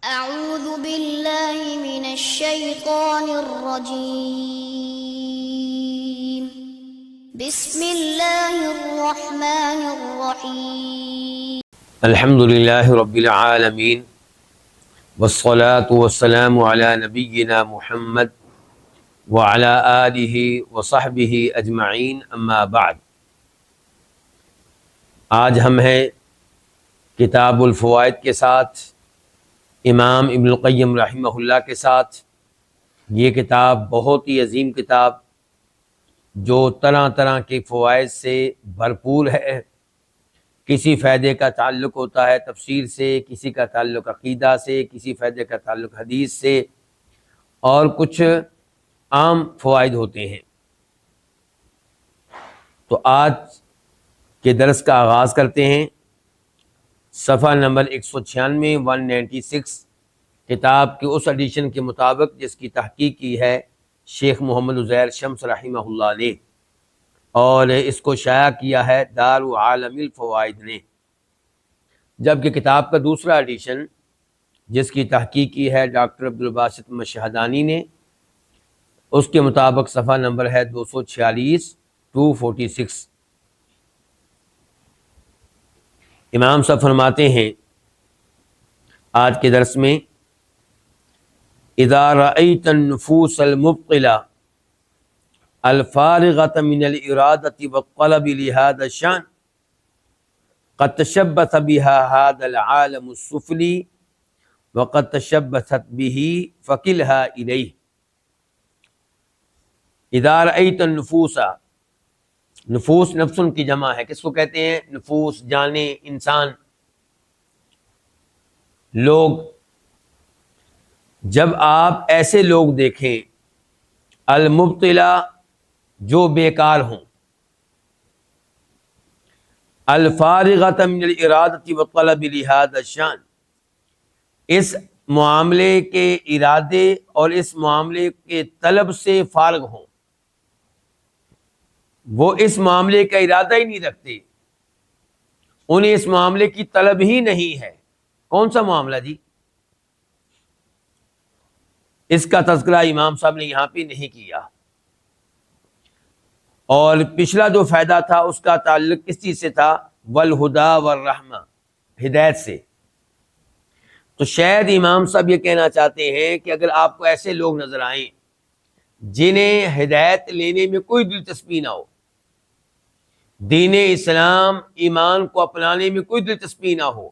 أعوذ بالله من الشيطان الرجيم بسم الله الرحمن الرحيم الحمد للہ رب العالمین والصلاة والسلام علی نبینا محمد وعلی آلہ وصحبہ اجمعین اما بعد۔ آج ہم ہیں کتاب الفوائد کے ساتھ، امام ابن القیم رحمہ اللہ کے ساتھ۔ یہ کتاب بہت ہی عظیم کتاب جو طرح طرح کے فوائد سے بھرپور ہے۔ کسی فائدے کا تعلق ہوتا ہے تفسیر سے، کسی کا تعلق عقیدہ سے، کسی فائدے کا تعلق حدیث سے، اور کچھ عام فوائد ہوتے ہیں۔ تو آج کے درس کا آغاز کرتے ہیں۔ صفحہ نمبر 196 196 کتاب کے اس ایڈیشن کے مطابق جس کی تحقیق کی ہے شیخ محمد عزیر شمس رحمہ اللہ نے، اور اس کو شائع کیا ہے دار عالم الفوائد نے، جبکہ کتاب کا دوسرا ایڈیشن جس کی تحقیق کی ہے ڈاکٹر عبدالباسط مشہدانی نے، اس کے مطابق صفحہ نمبر ہے 246 246۔ امام صاحب فرماتے ہیں آج کے درس میں، اذا رأیت النفوس المبطلہ الفارغة من الإرادة والطلب لهذا الشأن قد تشبث بها هذا العالم السفلي وقد تشبثت به فكلها إليه۔ اذا رأیت النفوس، نفوس نفس کی جمع ہے، کس کو کہتے ہیں؟ نفوس، جانیں، انسان، لوگ۔ جب آپ ایسے لوگ دیکھیں المبطلہ، جو بیکار ہوں، الفارغۃ من الارادۃ والطلب لہذا الشأن، اس معاملے کے ارادے اور اس معاملے کے طلب سے فارغ ہوں، وہ اس معاملے کا ارادہ ہی نہیں رکھتے، انہیں اس معاملے کی طلب ہی نہیں ہے۔ کون سا معاملہ جی؟ اس کا تذکرہ امام صاحب نے یہاں پہ نہیں کیا، اور پچھلا جو فائدہ تھا اس کا تعلق کس چیز سے تھا؟ والہدا والرحمہ، ہدایت سے۔ تو شاید امام صاحب یہ کہنا چاہتے ہیں کہ اگر آپ کو ایسے لوگ نظر آئیں جنہیں ہدایت لینے میں کوئی دلچسپی نہ ہو، دین اسلام ایمان کو اپنانے میں کوئی دلچسپی نہ ہو،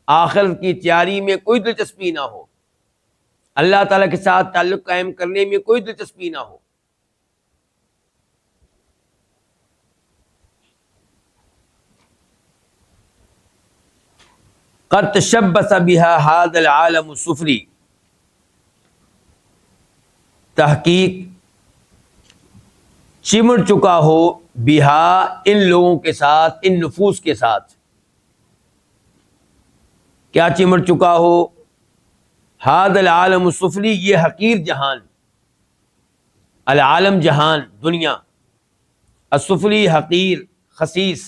آخرت کی تیاری میں کوئی دلچسپی نہ ہو، اللہ تعالیٰ کے ساتھ تعلق قائم کرنے میں کوئی دلچسپی نہ ہو، قد تشبث بها هذا العالم السفلی، تحقیق چمٹ چکا ہو بہا، ان لوگوں کے ساتھ، ان نفوس کے ساتھ۔ کیا چمٹ چکا ہو؟ هذا العالم السفلی، یہ حقیر جہان، العالم جہان، دنیا، السفلی حقیر، خسیس،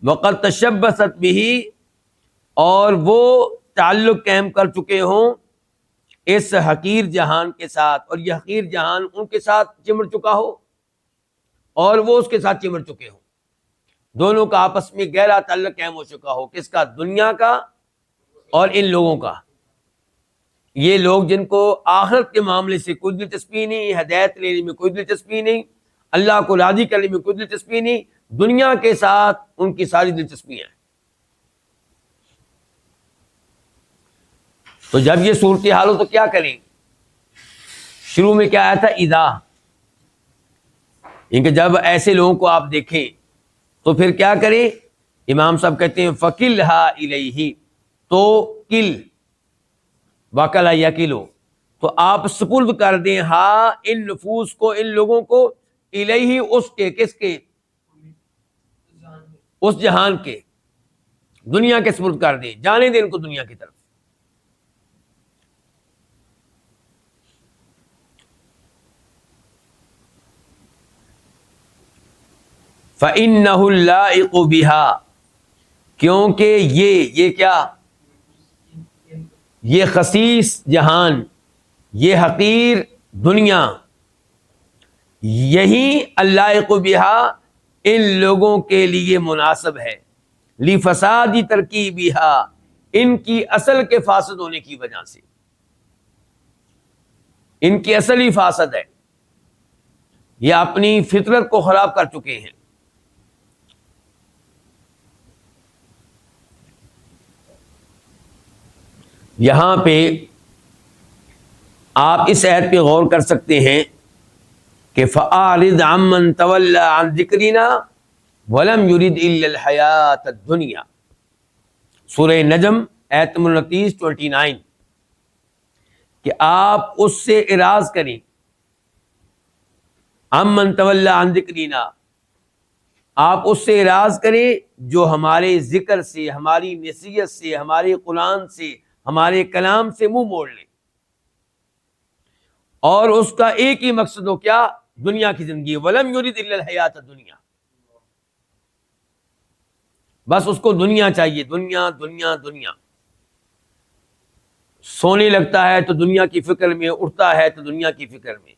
وقد تشبثت به، اور وہ تعلق قائم کر چکے ہوں اس حقیر جہان کے ساتھ، اور یہ حقیر جہان ان کے ساتھ چمٹ چکا ہو اور وہ اس کے ساتھ چمٹ چکے ہوں، دونوں کا آپس میں گہرا تعلق قائم ہو چکا ہو۔ کس کا؟ دنیا کا اور ان لوگوں کا۔ یہ لوگ جن کو آخرت کے معاملے سے کوئی دلچسپی نہیں، ہدایت لینے میں کوئی دلچسپی نہیں، اللہ کو راضی کرنے میں کوئی دلچسپی نہیں، دنیا کے ساتھ ان کی ساری دلچسپیاں ہیں۔ تو جب یہ صورتحال ہو تو کیا کریں؟ شروع میں کیا آیا تھا؟ اذا، ان کہ جب ایسے لوگوں کو آپ دیکھیں تو پھر کیا کریں؟ امام صاحب کہتے ہیں فَكِلْهَا إِلَيْهِ، تو کل، وَكَلَ يَكِلُ، تو آپ سپرد کر دیں ہاں ان نفوس کو، ان لوگوں کو، الیہ، اس کے، کس کے؟ اس جہان کے، دنیا کے سپرد کر دیں، جانے دیں ان کو دنیا کی طرف۔ فَإِنَّهُ اللَّائِقُ بِهَا، کیونکہ یہ کیا؟ یہ خسیس جہان، یہ حقیر دنیا، یہی اللائق بہا ان لوگوں کے لیے مناسب ہے، لفسادی ترکیبہا ان کی اصل کے فاسد ہونے کی وجہ سے، ان کی اصل ہی فاسد ہے، یہ اپنی فطرت کو خراب کر چکے ہیں۔ یہاں پہ آپ اس آیت پہ غور کر سکتے ہیں کہ فَأَعْرِضْ عَمَّنْ تَوَلَّىٰ عَنْ ذِكْرِنَا وَلَمْ يُرِدْ إِلَّا الْحَيَاةَ الدُّنْيَا، سورہ نجم آیت نمبر 29 کہ آپ اس سے اعراض کریں، عَمَّنْ تَوَلَّىٰ عَنْ ذِكْرِنَا، آپ اس سے اعراض کریں جو ہمارے ذکر سے، ہماری نصیحت سے، ہمارے قرآن سے، ہمارے کلام سے منہ موڑ لیں، اور اس کا ایک ہی مقصد ہو کیا؟ دنیا کی زندگی، وَلَمْ يُرِدْ إِلَّا الْحَيَاةَ الدُّنْيَا، بس اس کو دنیا چاہیے، دنیا دنیا دنیا، سونے لگتا ہے تو دنیا کی فکر میں، اٹھتا ہے تو دنیا کی فکر میں،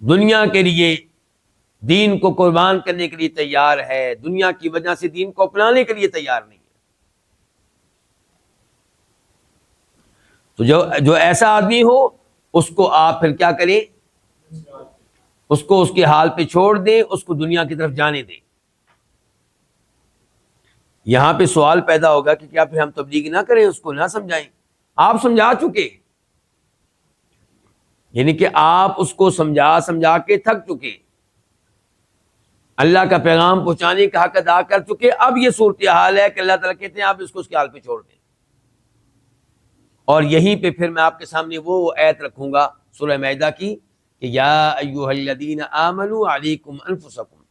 دنیا کے لیے دین کو قربان کرنے کے لیے تیار ہے، دنیا کی وجہ سے دین کو اپنانے کے لیے تیار نہیں ہے۔ تو جو ایسا آدمی ہو اس کو آپ پھر کیا کریں؟ اس کو اس کے حال پہ چھوڑ دیں، اس کو دنیا کی طرف جانے دیں۔ یہاں پہ سوال پیدا ہوگا کہ کیا پھر ہم تبلیغ نہ کریں، اس کو نہ سمجھائیں؟ آپ سمجھا چکے، یعنی کہ آپ اس کو سمجھا کے تھک چکے، اللہ کا پیغام پہنچانے کا حق ادا کر چکے۔ اب یہ صورتحال ہے کہ اللہ تعالیٰ کہتے ہیں آپ اس کو اس کے حال پہ چھوڑ دیں۔ اور یہیں پہ پھر میں آپ کے سامنے وہ آیت رکھوں گا سورہ مائدہ کی کہ یا ایھا الذین آمنوا علیکم انفسکم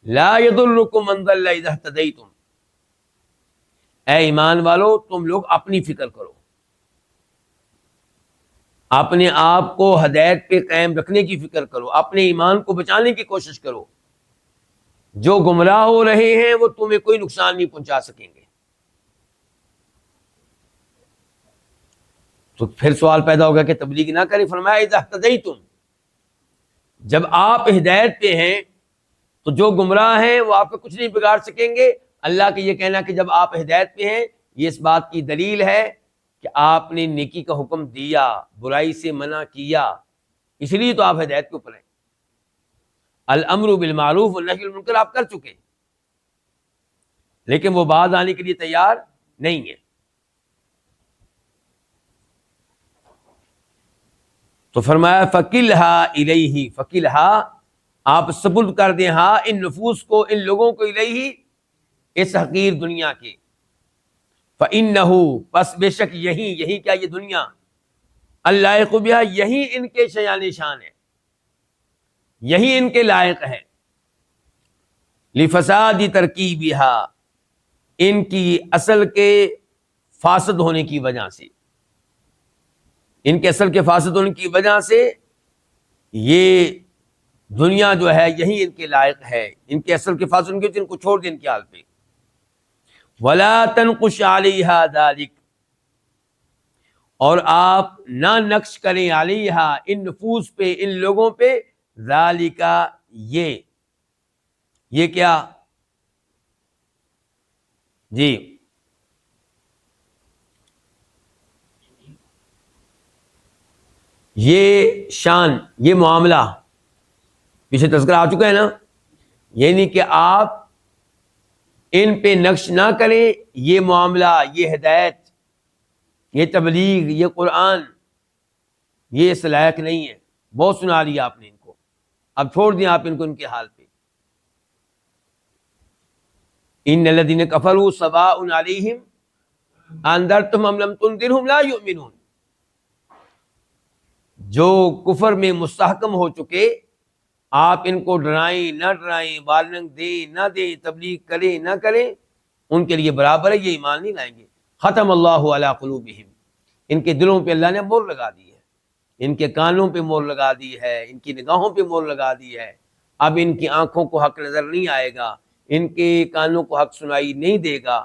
لا یضرکم من ضل اذا اہتدیتم، اے ایمان والو تم لوگ اپنی فکر کرو، اپنے آپ کو ہدایت پہ قائم رکھنے کی فکر کرو، اپنے ایمان کو بچانے کی کوشش کرو، جو گمراہ ہو رہے ہیں وہ تمہیں کوئی نقصان نہیں پہنچا سکیں گے۔ تو پھر سوال پیدا ہوگا کہ تبلیغ نہ کریں، فرمایا اذا اہتدیتم، جب آپ ہدایت پہ ہیں تو جو گمراہ ہیں وہ آپ کو کچھ نہیں بگاڑ سکیں گے۔ اللہ کا یہ کہنا کہ جب آپ ہدایت پہ ہیں، یہ اس بات کی دلیل ہے کہ آپ نے نیکی کا حکم دیا، برائی سے منع کیا، اس لیے تو آپ ہدایت کے اوپر ہیں۔ الامر بالمعروف والنہی عن المنکر آپ کر چکے، لیکن وہ باز آنے کے لیے تیار نہیں ہے۔ تو فرمایا فَقِلْهَا إِلَيْهِ، فَقِلْهَا آپ سپرد کر دیں ہاں ان نفوس کو، ان لوگوں کو، الیہ اس حقیر دنیا کے، فَإِنَّهُ پس بے شک یہی کیا یہ دنیا، اللائق بہا یہی ان کے شایان شان ہے، یہی ان کے لائق ہے، لفساد ترکیبہا ان کی اصل کے فاسد ہونے کی وجہ سے، ان کے اصل کے فاسد ہونے کی وجہ سے یہ دنیا جو ہے یہی ان کے لائق ہے، ان کے اصل کے فاسد ہونے کی، ان کو چھوڑ دیں ان کے حال پہ۔ وَلَا تَنْقُشْ عَلَيْهَا ذَلِكَ، اور آپ نہ نقش کریں علیہا ان نفوس پہ، ان لوگوں پہ، ذَلِكَ یہ کیا جی یہ شان، یہ معاملہ پیچھے تذکرہ آ چکا ہے نا، یعنی کہ آپ ان پہ نقش نہ کریں، یہ معاملہ، یہ ہدایت، یہ تبلیغ، یہ قرآن، یہ اس لائق نہیں ہے، بہت سنا لیا آپ نے ان کو، اب چھوڑ دیں آپ ان کو ان کے حال پہ۔ ان الذین کفروا سواء علیہم انذرتہم ام لم تنذرہم لا یؤمنون، جو کفر میں مستحکم ہو چکے، آپ ان کو ڈرائیں نہ ڈرائیں، وارننگ دیں نہ دیں، تبلیغ کریں نہ کریں، ان کے لیے برابر ہے، یہ ایمان نہیں لائیں گے۔ ختم اللہ علی قلوبہم، ان کے دلوں پہ اللہ نے مہر لگا دی ہے، ان کے کانوں پہ مہر لگا دی ہے، ان کی نگاہوں پہ مہر لگا دی ہے، اب ان کی آنکھوں کو حق نظر نہیں آئے گا، ان کے کانوں کو حق سنائی نہیں دے گا،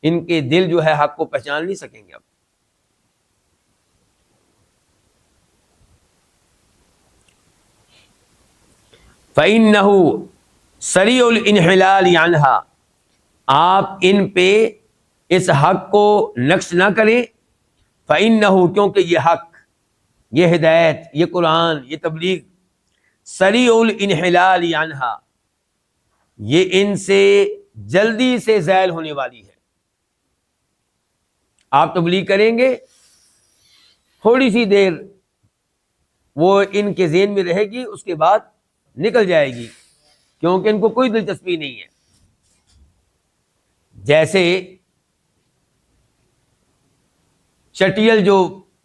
ان کے دل جو ہے حق کو پہچان نہیں سکیں گے اب. فَإِنَّهُ سَرِيعُ الْإِنْحِلَالِ عَنْهَا، آپ ان پہ اس حق کو نقص نہ کریں. فَإِنَّهُ، کیونکہ یہ حق، یہ ہدایت، یہ قرآن، یہ تبلیغ، سریع الانحلال عنہا، یہ ان سے جلدی سے زائل ہونے والی ہے. آپ تبلیغ کریں گے، تھوڑی سی دیر وہ ان کے ذہن میں رہے گی، اس کے بعد نکل جائے گی، کیونکہ ان کو کوئی دلچسپی نہیں ہے. جیسے چٹیل جو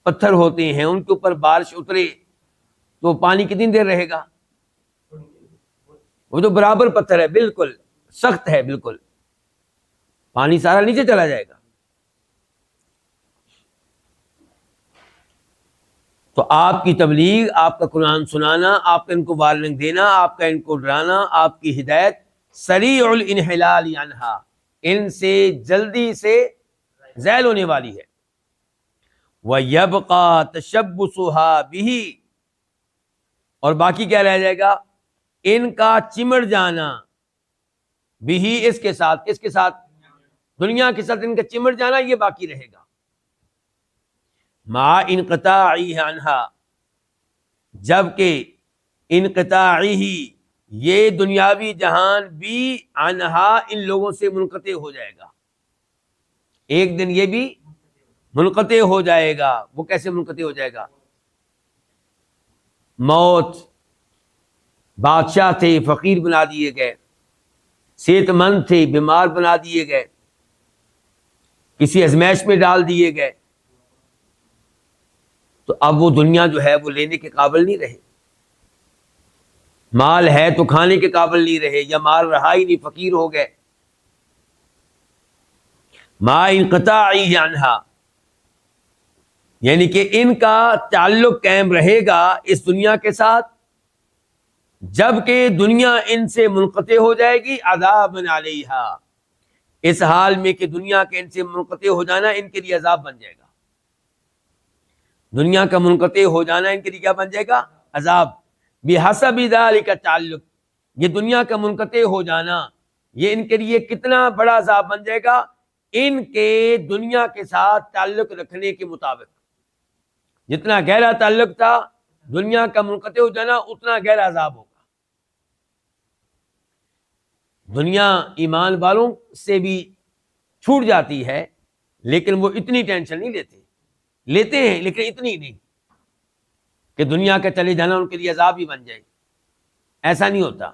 پتھر ہوتے ہیں، ان کے اوپر بارش اترے تو پانی کتنی دیر رہے گا؟ وہ تو برابر پتھر ہے، بالکل سخت ہے، بالکل پانی سارا نیچے چلا جائے گا. تو آپ کی تبلیغ، آپ کا قرآن سنانا، آپ کا ان کو وارننگ دینا، آپ کا ان کو ڈرانا، آپ کی ہدایت سریع الانحلال عنہا، ان سے جلدی سے زائل ہونے والی ہے. وَيَبْقَى تَشَبُّسُهَا بِهِ، اور باقی کیا رہ جائے گا؟ ان کا چمڑ جانا، بھی اس کے ساتھ، کس کے ساتھ؟ دنیا کے ساتھ ان کا چمڑ جانا، یہ باقی رہے گا. مع انقطاعی عنہا، جبکہ انقطاعی ہی، یہ دنیاوی جہان بھی عنہا، ان لوگوں سے منقطع ہو جائے گا. ایک دن یہ بھی منقطع ہو جائے گا. وہ کیسے منقطع ہو جائے گا؟ موت، بادشاہ تھے فقیر بنا دیے گئے، صحت مند تھے بیمار بنا دیے گئے، کسی ازمائش میں ڈال دیے گئے، تو اب وہ دنیا جو ہے وہ لینے کے قابل نہیں رہے. مال ہے تو کھانے کے قابل نہیں رہے، یا مال رہا ہی نہیں، فقیر ہو گئے. ما انقطاعی عنہا، یعنی کہ ان کا تعلق قائم رہے گا اس دنیا کے ساتھ، جبکہ دنیا ان سے منقطع ہو جائے گی. عذاب علیہا، اس حال میں کہ دنیا کے ان سے منقطع ہو جانا ان کے لیے عذاب بن جائے گا. دنیا کا منقطع ہو جانا ان کے لیے کیا بن جائے گا؟ عذاب. بحسب ذلک تعلق، یہ دنیا کا منقطع ہو جانا یہ ان کے لیے کتنا بڑا عذاب بن جائے گا؟ ان کے دنیا کے ساتھ تعلق رکھنے کے مطابق. جتنا گہرا تعلق تھا، دنیا کا منقطع ہو جانا اتنا گہرا عذاب ہوگا. دنیا ایمان والوں سے بھی چھوٹ جاتی ہے، لیکن وہ اتنی ٹینشن نہیں لیتے ہیں، لیکن اتنی نہیں کہ دنیا کا چلے جانا ان کے لیے عذاب ہی بن جائے. ایسا نہیں ہوتا.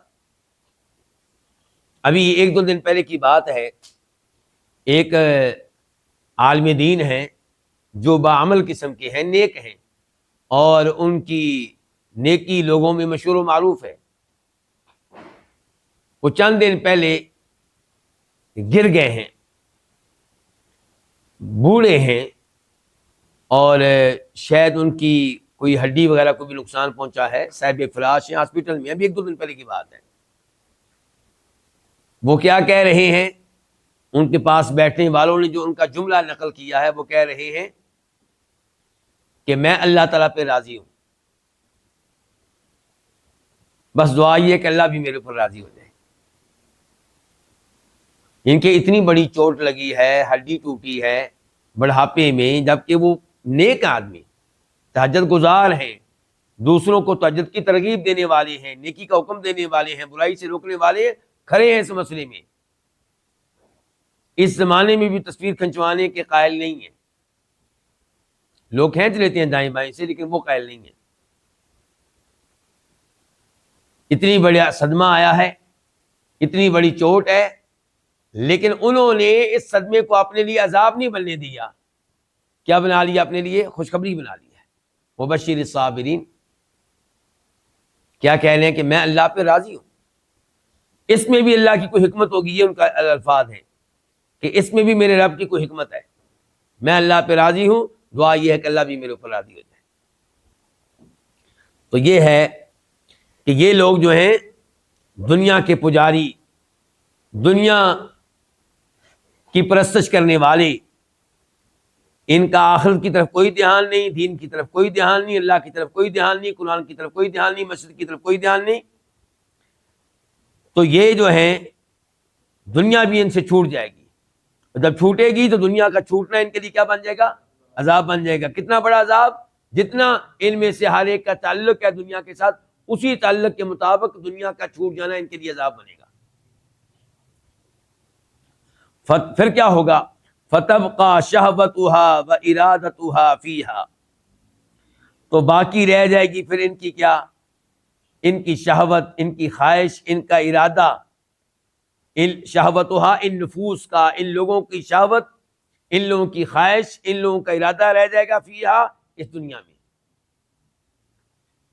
ابھی 1-2 دن پہلے کی بات ہے، ایک عالم دین ہیں جو باعمل قسم کے ہیں، نیک ہیں، اور ان کی نیکی لوگوں میں مشہور و معروف ہے. وہ چند دن پہلے گر گئے ہیں، بوڑھے ہیں، اور شاید ان کی کوئی ہڈی وغیرہ کو بھی نقصان پہنچا ہے، صاحب فلاش ہیں ہاسپٹل میں. ابھی 1-2 دن پہلے کی بات ہے. وہ کیا کہہ رہے ہیں؟ ان کے پاس بیٹھنے والوں نے جو ان کا جملہ نقل کیا ہے، وہ کہہ رہے ہیں کہ میں اللہ تعالیٰ پہ راضی ہوں، بس دعا یہ کہ اللہ بھی میرے اوپر راضی ہو جائے. ان کے اتنی بڑی چوٹ لگی ہے، ہڈی ٹوٹی ہے بڑھاپے میں، جبکہ وہ نیک آدمی، تہجد گزار ہیں، دوسروں کو تہجد کی ترغیب دینے والے ہیں، نیکی کا حکم دینے والے ہیں، برائی سے روکنے والے کھڑے ہیں اس مسئلے میں. اس زمانے میں بھی تصویر کھنچوانے کے قائل نہیں ہیں. لوگ کھینچ لیتے ہیں دائیں بائیں سے، لیکن وہ قائل نہیں ہیں. اتنی بڑا صدمہ آیا ہے، اتنی بڑی چوٹ ہے، لیکن انہوں نے اس صدمے کو اپنے لیے عذاب نہیں بننے دیا. کیا بنا لیا اپنے لیے؟ خوشخبری بنا لی ہے. مبشر الصابرین. کیا کہہ رہے ہیں کہ میں اللہ پہ راضی ہوں. اس میں بھی اللہ کی کوئی حکمت ہوگی، یہ ان کا الفاظ ہیں کہ اس میں بھی میرے رب کی کوئی حکمت ہے. میں اللہ پہ راضی ہوں، دعا یہ ہے کہ اللہ بھی میرے اوپر راضی ہو جائے. تو یہ ہے کہ یہ لوگ جو ہیں دنیا کے پجاری، دنیا کی پرستش کرنے والے، ان کا آخرت کی طرف کوئی دھیان نہیں، دین کی طرف کوئی دھیان نہیں، اللہ کی طرف کوئی دھیان نہیں، قرآن کی طرف کوئی دھیان نہیں، مسجد کی طرف کوئی دھیان نہیں، تو یہ جو ہے دنیا بھی ان سے چھوٹ جائے گی. جب چھوٹے گی تو دنیا کا چھوٹنا ان کے لیے کیا بن جائے گا؟ عذاب بن جائے گا. کتنا بڑا عذاب؟ جتنا ان میں سے ہر ایک کا تعلق ہے دنیا کے ساتھ، اسی تعلق کے مطابق دنیا کا چھوٹ جانا ان کے لیے عذاب بنے گا. پھر کیا ہوگا؟ فتبقى شہوتها وارادتها فيها، تو باقی رہ جائے گی پھر ان کی کیا؟ ان کی شہوت، ان کی خواہش، ان کا ارادہ، ان شہوتها ان نفوس کا، ان لوگوں کی شہوت، ان لوگوں کی خواہش، ان لوگوں کا ارادہ رہ جائے گا فیہا، اس دنیا میں.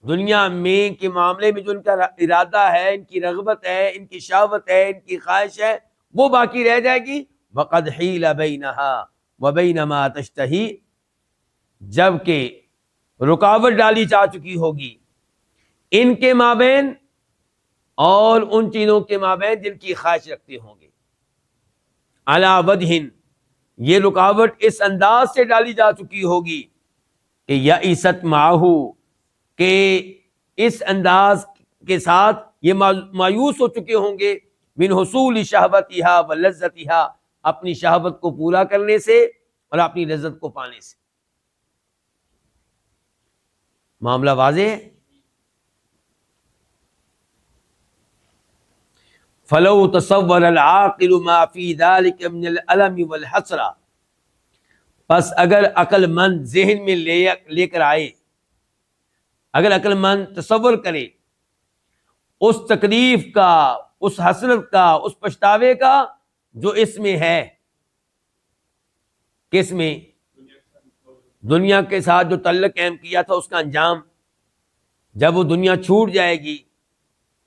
دنیا میں کے معاملے میں جو ان کا ارادہ ہے، ان کی رغبت ہے، ان کی شہوت ہے، ان کی خواہش ہے، وہ باقی رہ جائے گی. وَقَدْ حِيلَ بَيْنَهَا وَبَيْنَ مَا تَشْتَهِي، جبکہ رکاوٹ ڈالی جا چکی ہوگی ان کے مابین اور ان چیزوں کے مابین جن کی خواہش رکھتے ہوں گے. عَلَى وَجْهٍ، یہ رکاوٹ اس انداز سے ڈالی جا چکی ہوگی کہ یئست معه، کہ اس انداز کے ساتھ یہ مایوس ہو چکے ہوں گے من حصول شہوتها ولذتها، اپنی شہوت کو پورا کرنے سے اور اپنی لذت کو پانے سے. معاملہ واضح ہے. فلو تصور العاقل ما فی ذلک من الالم والحسرہ، پس اگر عقل مند ذہن میں لے کر آئے، اگر عقل مند تصور کرے اس تکلیف کا، اس حسرت کا، اس پچھتاوے کا جو اس میں ہے. کس میں؟ دنیا کے ساتھ جو تعلق قائم کیا تھا اس کا انجام. جب وہ دنیا چھوٹ جائے گی،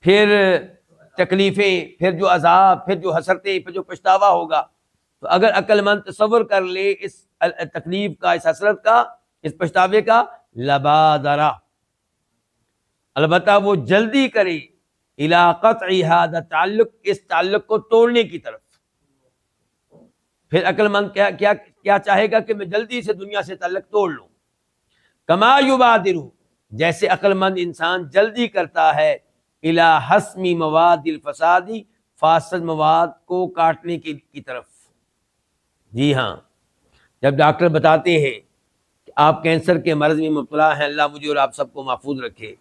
پھر تکلیفیں، پھر جو عذاب، پھر جو حسرتیں، پھر جو پچھتاوا ہوگا. تو اگر عقل مند تصور کر لے اس تکلیف کا، اس حسرت کا، اس پچھتاوے کا، لبادرہ، البتہ وہ جلدی کرے الی قطع ھذا تعلق، اس تعلق کو توڑنے کی طرف. پھر عقل مند کیا چاہے گا کہ میں جلدی سے دنیا سے تعلق توڑ لوں. کما یبادر، جیسے عقل مند انسان جلدی کرتا ہے الی حسم مواد الفساد، فاسد مواد کو کاٹنے کی طرف. جی ہاں، جب ڈاکٹر بتاتے ہیں کہ آپ کینسر کے مرض میں مبتلا ہیں، اللہ مجھے اور آپ سب کو محفوظ رکھے،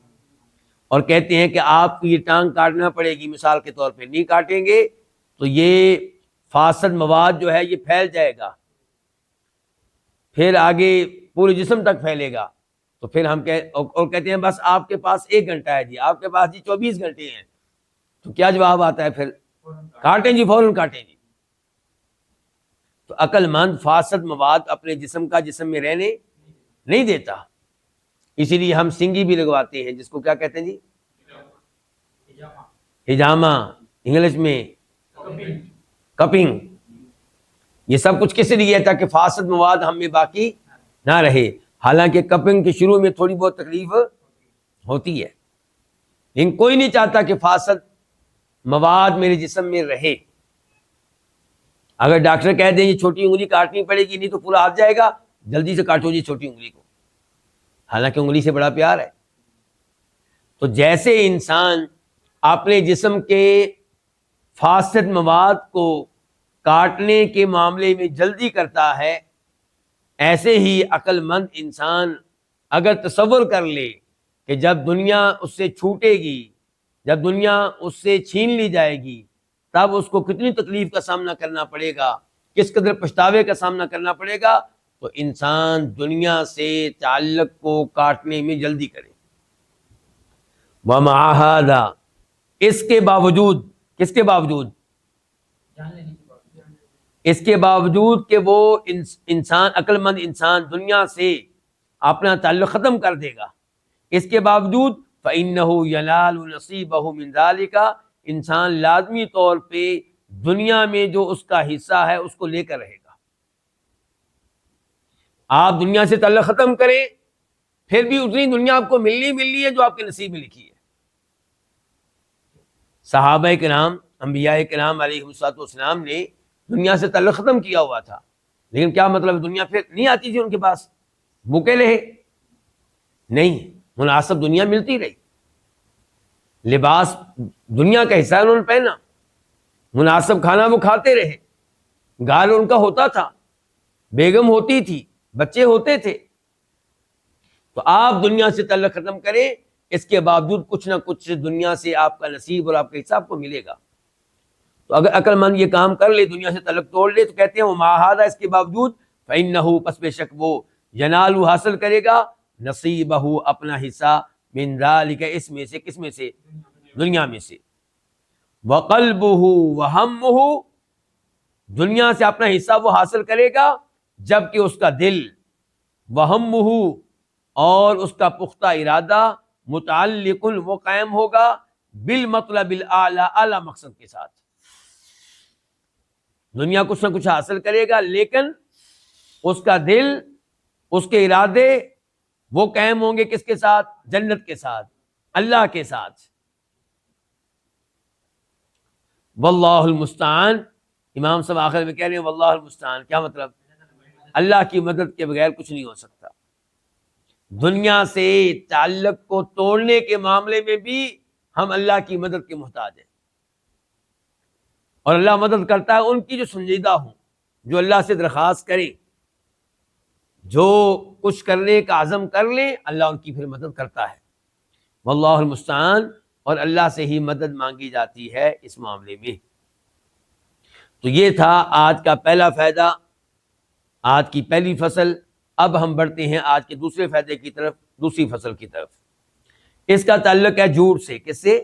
اور کہتے ہیں کہ آپ کی یہ ٹانگ کاٹنا پڑے گی، مثال کے طور پہ نہیں کاٹیں گے تو یہ فاسد مواد جو ہے یہ پھیل جائے گا، پھر آگے پورے جسم تک پھیلے گا. تو پھر ہم کہتے ہیں بس آپ کے پاس 1 گھنٹہ ہے جی، آپ کے پاس جی 24 گھنٹے ہیں. تو کیا جواب آتا ہے پھر؟ کاٹیں جی، فوراً کاٹیں جی. تو عقل مند فاسد مواد اپنے جسم کا جسم میں رہنے نہیں دیتا. اسی لیے ہم سنگی بھی لگواتے ہیں، جس کو کیا کہتے ہیں جی؟ ہجامہ، انگلش میں کپنگ. یہ سب کچھ کس لیے ہے؟ تاکہ فاسد مواد ہم میں باقی نہ رہے. حالانکہ کپنگ کے شروع میں تھوڑی بہت تکلیف ہوتی ہے، لیکن کوئی نہیں چاہتا کہ فاسد مواد میرے جسم میں رہے. اگر ڈاکٹر کہہ دیں یہ چھوٹی انگلی کاٹنی پڑے گی، نہیں تو پورا ہاتھ جائے گا، جلدی سے کاٹو جی چھوٹی انگلی کو، حالانکہ انگلی سے بڑا پیار ہے. تو جیسے انسان اپنے جسم کے فاسد مواد کو کاٹنے کے معاملے میں جلدی کرتا ہے، ایسے ہی عقل مند انسان اگر تصور کر لے کہ جب دنیا اس سے چھوٹے گی، جب دنیا اس سے چھین لی جائے گی، تب اس کو کتنی تکلیف کا سامنا کرنا پڑے گا، کس قدر پچھتاوے کا سامنا کرنا پڑے گا، تو انسان دنیا سے تعلق کو کاٹنے میں جلدی کرے. وَمَعَ هَذَا، اس کے باوجود، کس کے باوجود؟ اس کے باوجود کہ وہ انسان، عقل مند انسان دنیا سے اپنا تعلق ختم کر دے گا، اس کے باوجود فَإِنَّهُ يَنَالُ نَصِيبَهُ مِنْ ذَلِكَ، انسان لازمی طور پہ دنیا میں جو اس کا حصہ ہے اس کو لے کر رہے گا. آپ دنیا سے تعلق ختم کریں، پھر بھی اتنی دنیا آپ کو ملنی ہے جو آپ کے نصیب میں لکھی ہے. صحابہ کرام، انبیاء کرام علیہ الصلوۃ والسلام نے دنیا سے تعلق ختم کیا ہوا تھا، لیکن کیا مطلب دنیا پھر نہیں آتی تھی ان کے پاس، بھوکے رہے؟ نہیں، مناسب دنیا ملتی رہی، لباس دنیا کا حصہ انہوں نے پہنا، مناسب کھانا وہ کھاتے رہے، گال ان کا ہوتا تھا، بیگم ہوتی تھی، بچے ہوتے تھے۔ تو آپ دنیا سے تعلق ختم کریں، اس کے باوجود کچھ نہ کچھ دنیا سے آپ کا نصیب اور آپ کے حساب کو ملے گا۔ تو اگر عقل مند یہ کام کر لے، دنیا سے تعلق توڑ لے، تو کہتے ہیں وہ ماہادہ، اس کے باوجود فَإِنَّهُ، پس بے شک وہ ینال حاصل کرے گا نصیبہ، اپنا حصہ، من ذالک، اس میں سے، کس میں سے؟ دنیا میں سے۔ وقلبہ وہمہ، دنیا سے اپنا حصہ وہ حاصل کرے گا جبکہ اس کا دل، وہمہ، اور اس کا پختہ ارادہ، متعلق، وہ قائم ہوگا بالمطلب الاعلی، اعلی مقصد کے ساتھ۔ دنیا کچھ نہ کچھ حاصل کرے گا، لیکن اس کا دل، اس کے ارادے وہ قائم ہوں گے کس کے ساتھ؟ جنت کے ساتھ، اللہ کے ساتھ۔ واللہ المستعان، امام صاحب آخر میں کہہ رہے ہیں واللہ المستعان، کیا مطلب؟ اللہ کی مدد کے بغیر کچھ نہیں ہو سکتا۔ دنیا سے تعلق کو توڑنے کے معاملے میں بھی ہم اللہ کی مدد کے محتاج ہیں، اور اللہ مدد کرتا ہے ان کی جو سنجیدہ ہوں، جو اللہ سے درخواست کریں، جو کچھ کرنے کا عزم کر لیں، اللہ ان کی پھر مدد کرتا ہے۔ واللہ المستعان، اور اللہ سے ہی مدد مانگی جاتی ہے اس معاملے میں۔ تو یہ تھا آج کا پہلا فائدہ، آج کی پہلی فصل۔ اب ہم بڑھتے ہیں آج کے دوسرے فائدے کی طرف، دوسری فصل کی طرف۔ اس کا تعلق ہے جھوٹ سے۔ کس سے؟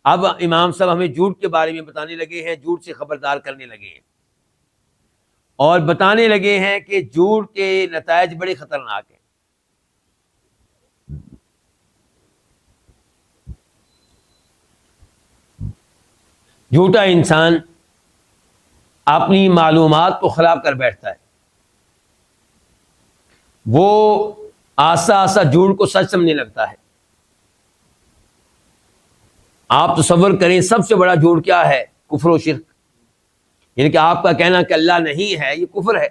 اب امام صاحب ہمیں جھوٹ کے بارے میں بتانے لگے ہیں، جھوٹ سے خبردار کرنے لگے ہیں، اور بتانے لگے ہیں کہ جھوٹ کے نتائج بڑے خطرناک ہیں۔ جھوٹا انسان اپنی معلومات کو خراب کر بیٹھتا ہے، وہ آسا آسا جھوٹ کو سچ سمجھنے لگتا ہے۔ آپ تصور کریں سب سے بڑا جھوٹ کیا ہے؟ کفر و شرک، یعنی کہ آپ کا کہنا کہ اللہ نہیں ہے یہ کفر ہے،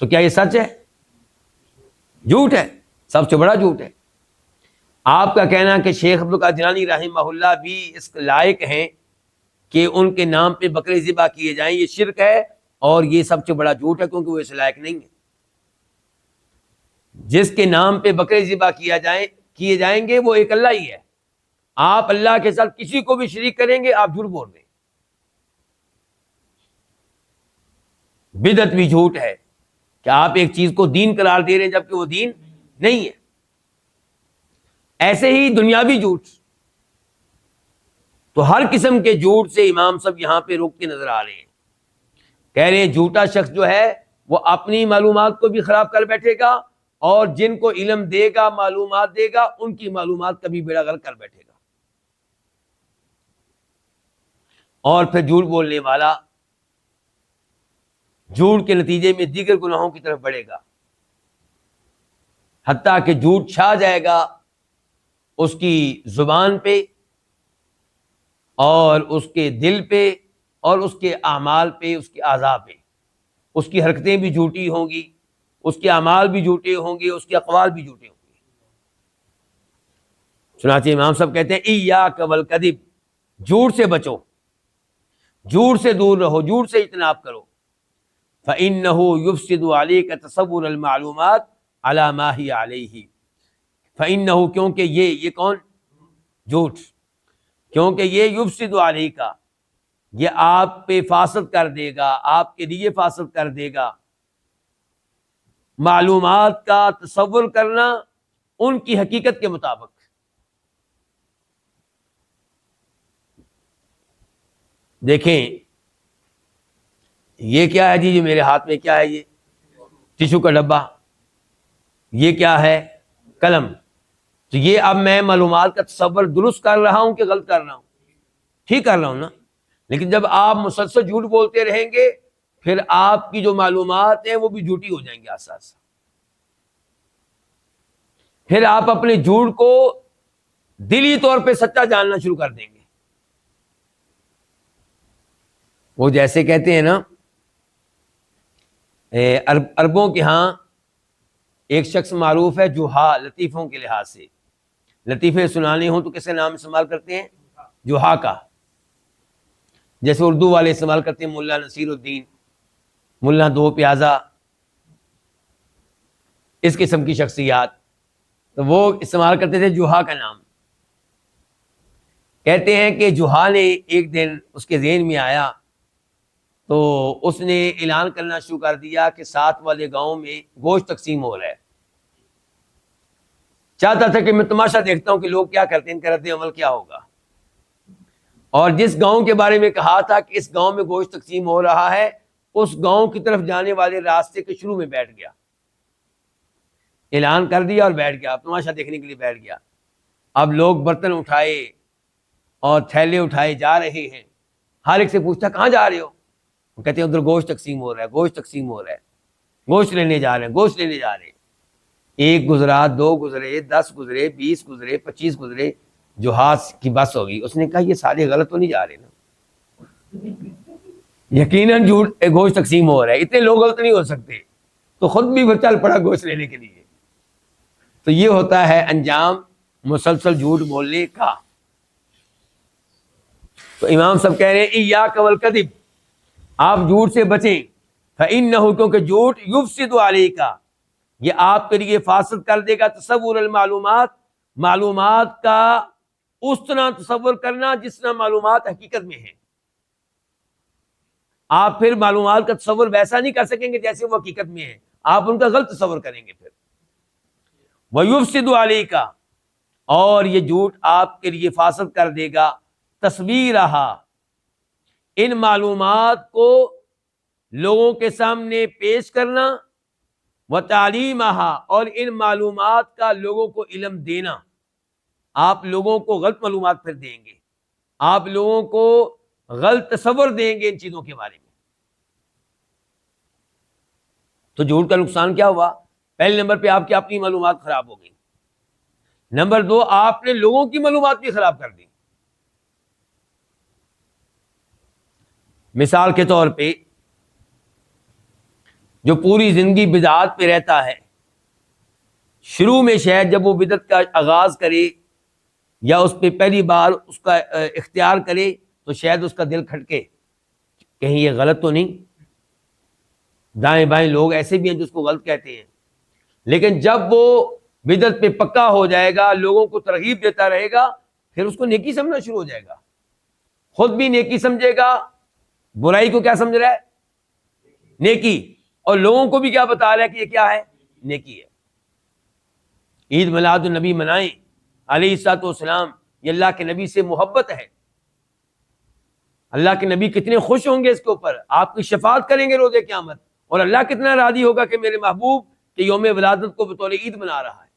تو کیا یہ سچ ہے؟ جھوٹ ہے، سب سے بڑا جھوٹ ہے۔ آپ کا کہنا کہ شیخ عبدالقادر جیلانی رحمہ اللہ بھی اس لائق ہیں کہ ان کے نام پہ بکرے ذبح کیے جائیں، یہ شرک ہے، اور یہ سب سے بڑا جھوٹ ہے، کیونکہ وہ اس لائق نہیں ہے۔ جس کے نام پہ بکرے ذبح کیے جائیں گے وہ ایک اللہ ہی ہے۔ آپ اللہ کے ساتھ کسی کو بھی شریک کریں گے، آپ جھوٹ بول رہے ہیں۔ بدعت بھی جھوٹ ہے کہ آپ ایک چیز کو دین قرار دے رہے ہیں جبکہ وہ دین نہیں ہے۔ ایسے ہی دنیاوی جھوٹ، تو ہر قسم کے جھوٹ سے امام صاحب یہاں پہ روک کے نظر آ رہے ہیں۔ کہہ رہے ہیں جھوٹا شخص جو ہے وہ اپنی معلومات کو بھی خراب کر بیٹھے گا، اور جن کو علم دے گا، معلومات دے گا، ان کی معلومات کا بھی بیڑا غرق کر بیٹھے گا۔ اور پھر جھوٹ بولنے والا جھوٹ کے نتیجے میں دیگر گناہوں کی طرف بڑھے گا، حتیٰ کہ جھوٹ چھا جائے گا اس کی زبان پہ، اور اس کے دل پہ، اور اس کے اعمال پہ، اس کے اعضاء پہ۔ اس کی حرکتیں بھی جھوٹی ہوں گی، اس کے اعمال بھی جھوٹے ہوں گے، اس کے اقوال بھی جھوٹے ہوں گے۔ چنانچہ امام صاحب کہتے ہیں ایاک والکذب، جھوٹ سے بچو، جھوٹ سے دور رہو، جھوٹ سے اجتناب کرو۔ فَإِنَّهُ يُفْسِدُ عَلَيْكَ تَصَوُّرَ الْمَعْلُومَاتِ عَلَى مَا هِيَ عَلَيْهِ۔ فَإِنَّهُ، کیونکہ یہ کون؟ جھوٹ، کیونکہ یہ یفسد علیکا، یہ آپ پہ فاسد کر دے گا، آپ کے لیے فاسد کر دے گا، معلومات کا تصور کرنا ان کی حقیقت کے مطابق۔ دیکھیں یہ کیا ہے جی، یہ میرے ہاتھ میں کیا ہے؟ یہ ٹیشو کا ڈبہ، یہ کیا ہے؟ قلم۔ تو یہ اب میں معلومات کا تصور درست کر رہا ہوں کہ غلط کر رہا ہوں؟ ٹھیک کر رہا ہوں نا۔ لیکن جب آپ مسلسل جھوٹ بولتے رہیں گے، پھر آپ کی جو معلومات ہیں وہ بھی جھوٹی ہو جائیں گی آہستہ آہستہ۔ پھر آپ اپنے جھوٹ کو دلی طور پہ سچا جاننا شروع کر دیں گے۔ وہ جیسے کہتے ہیں نا عربوں کے ہاں ایک شخص معروف ہے جوہا، لطیفوں کے لحاظ سے، لطیفے سنانے ہوں تو کیسے نام استعمال کرتے ہیں؟ جوہا کا. جیسے اردو والے استعمال کرتے ہیں ملا نصیر الدین، ملا دو پیازا، اس قسم کی شخصیات، تو وہ استعمال کرتے تھے جوہا کا نام. کہتے ہیں کہ جوہا نے ایک دن اس کے ذہن میں آیا تو اس نے اعلان کرنا شروع کر دیا کہ ساتھ والے گاؤں میں گوشت تقسیم ہو رہا ہے. چاہتا تھا کہ میں تماشا دیکھتا ہوں کہ لوگ کیا کرتے ہیں، ان کا رد عمل کیا ہوگا. اور جس گاؤں کے بارے میں کہا تھا کہ اس گاؤں میں گوشت تقسیم ہو رہا ہے، اس گاؤں کی طرف جانے والے راستے کے شروع میں بیٹھ گیا. اعلان کر دیا اور بیٹھ گیا، تماشا دیکھنے کے لیے بیٹھ گیا. اب لوگ برتن اٹھائے اور تھیلے اٹھائے جا رہے ہیں. ہر ایک سے پوچھتا کہاں جا رہے ہو؟ وہ کہتے ہیں ادھر گوشت تقسیم ہو رہا ہے، گوشت تقسیم ہو رہا ہے، گوشت لینے جا رہے ہیں، گوشت لینے جا رہے ہیں. ایک گزرا، دو گزرے، 10 گزرے، 20 گزرے، 25 گزرے، جہاز کی بس ہوگی. اس نے کہا یہ سارے غلط تو نہیں جا رہے نا، یقیناً جھوٹ گوشت تقسیم ہو رہا ہے، اتنے لوگ غلط نہیں ہو سکتے. تو خود بھی چل پڑا گوشت لینے کے لیے. تو یہ ہوتا ہے انجام مسلسل جھوٹ بولنے کا. تو امام صاحب کہہ رہے ہیں ایاک والکذب، آپ جھوٹ سے بچیں. فإنہ، کیونکہ جھوٹ یفسد علیک، یہ آپ کے لیے فاسد کر دے گا تصور المعلومات، معلومات کا اس طرح تصور کرنا جس طرح معلومات حقیقت میں ہیں. آپ پھر معلومات کا تصور ویسا نہیں کر سکیں گے جیسے وہ حقیقت میں ہیں، آپ ان کا غلط تصور کریں گے. پھر وَيُفْسِدُ عَلَيْكَ، اور یہ جھوٹ آپ کے لیے فاسد کر دے گا تصویرہا، ان معلومات کو لوگوں کے سامنے پیش کرنا، وَتَعْلِيمَهَا، اور ان معلومات کا لوگوں کو علم دینا. آپ لوگوں کو غلط معلومات پھر دیں گے، آپ لوگوں کو غلط تصور دیں گے ان چیزوں کے بارے میں. تو جھوٹ کا نقصان کیا ہوا؟ پہلے نمبر پہ آپ کی اپنی معلومات خراب ہو گئی. نمبر 2، آپ نے لوگوں کی معلومات بھی خراب کر دی. مثال کے طور پہ جو پوری زندگی بدعات پہ رہتا ہے، شروع میں شاید جب وہ بدعت کا آغاز کرے یا اس پہ پہلی بار اس کا اختیار کرے تو شاید اس کا دل کھٹکے کہیں یہ غلط تو نہیں. دائیں بائیں لوگ ایسے بھی ہیں جو اس کو غلط کہتے ہیں. لیکن جب وہ بدعت پہ پکا ہو جائے گا، لوگوں کو ترغیب دیتا رہے گا، پھر اس کو نیکی سمجھنا شروع ہو جائے گا. خود بھی نیکی سمجھے گا، برائی کو کیا سمجھ رہا ہے؟ نیکی. اور لوگوں کو بھی کیا بتا رہا ہے کہ یہ کیا ہے؟ نیکی ہے. عید میلاد النبی منائیں، علیہ الصلوۃ والسلام، یہ اللہ کے نبی سے محبت ہے. اللہ کے نبی کتنے خوش ہوں گے اس کے اوپر، آپ کی شفاعت کریں گے روز قیامت. اور اللہ کتنا راضی ہوگا کہ میرے محبوب کہ یوم ولادت کو بطور عید منا رہا ہے.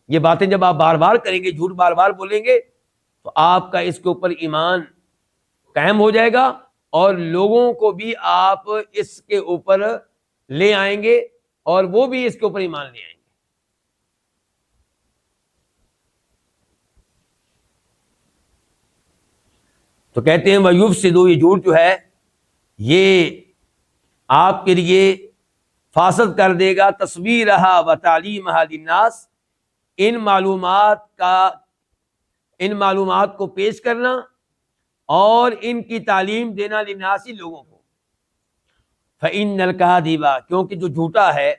یہ باتیں جب آپ بار بار کریں گے، جھوٹ بار بار بولیں گے، تو آپ کا اس کے اوپر ایمان قائم ہو جائے گا اور لوگوں کو بھی آپ اس کے اوپر لے آئیں گے اور وہ بھی اس کے اوپر ایمان لے آئیں گے. تو کہتے ہیں وَيُفْسِدُ، یہ جھوٹ جو ہے یہ آپ کے لیے فاسد کر دے گا تصویرہا وتعلیمہا للناس، ان معلومات کو پیش کرنا اور ان کی تعلیم دینا للناسی، لوگوں کو. فإن الکاذب، کیونکہ جو جھوٹا ہے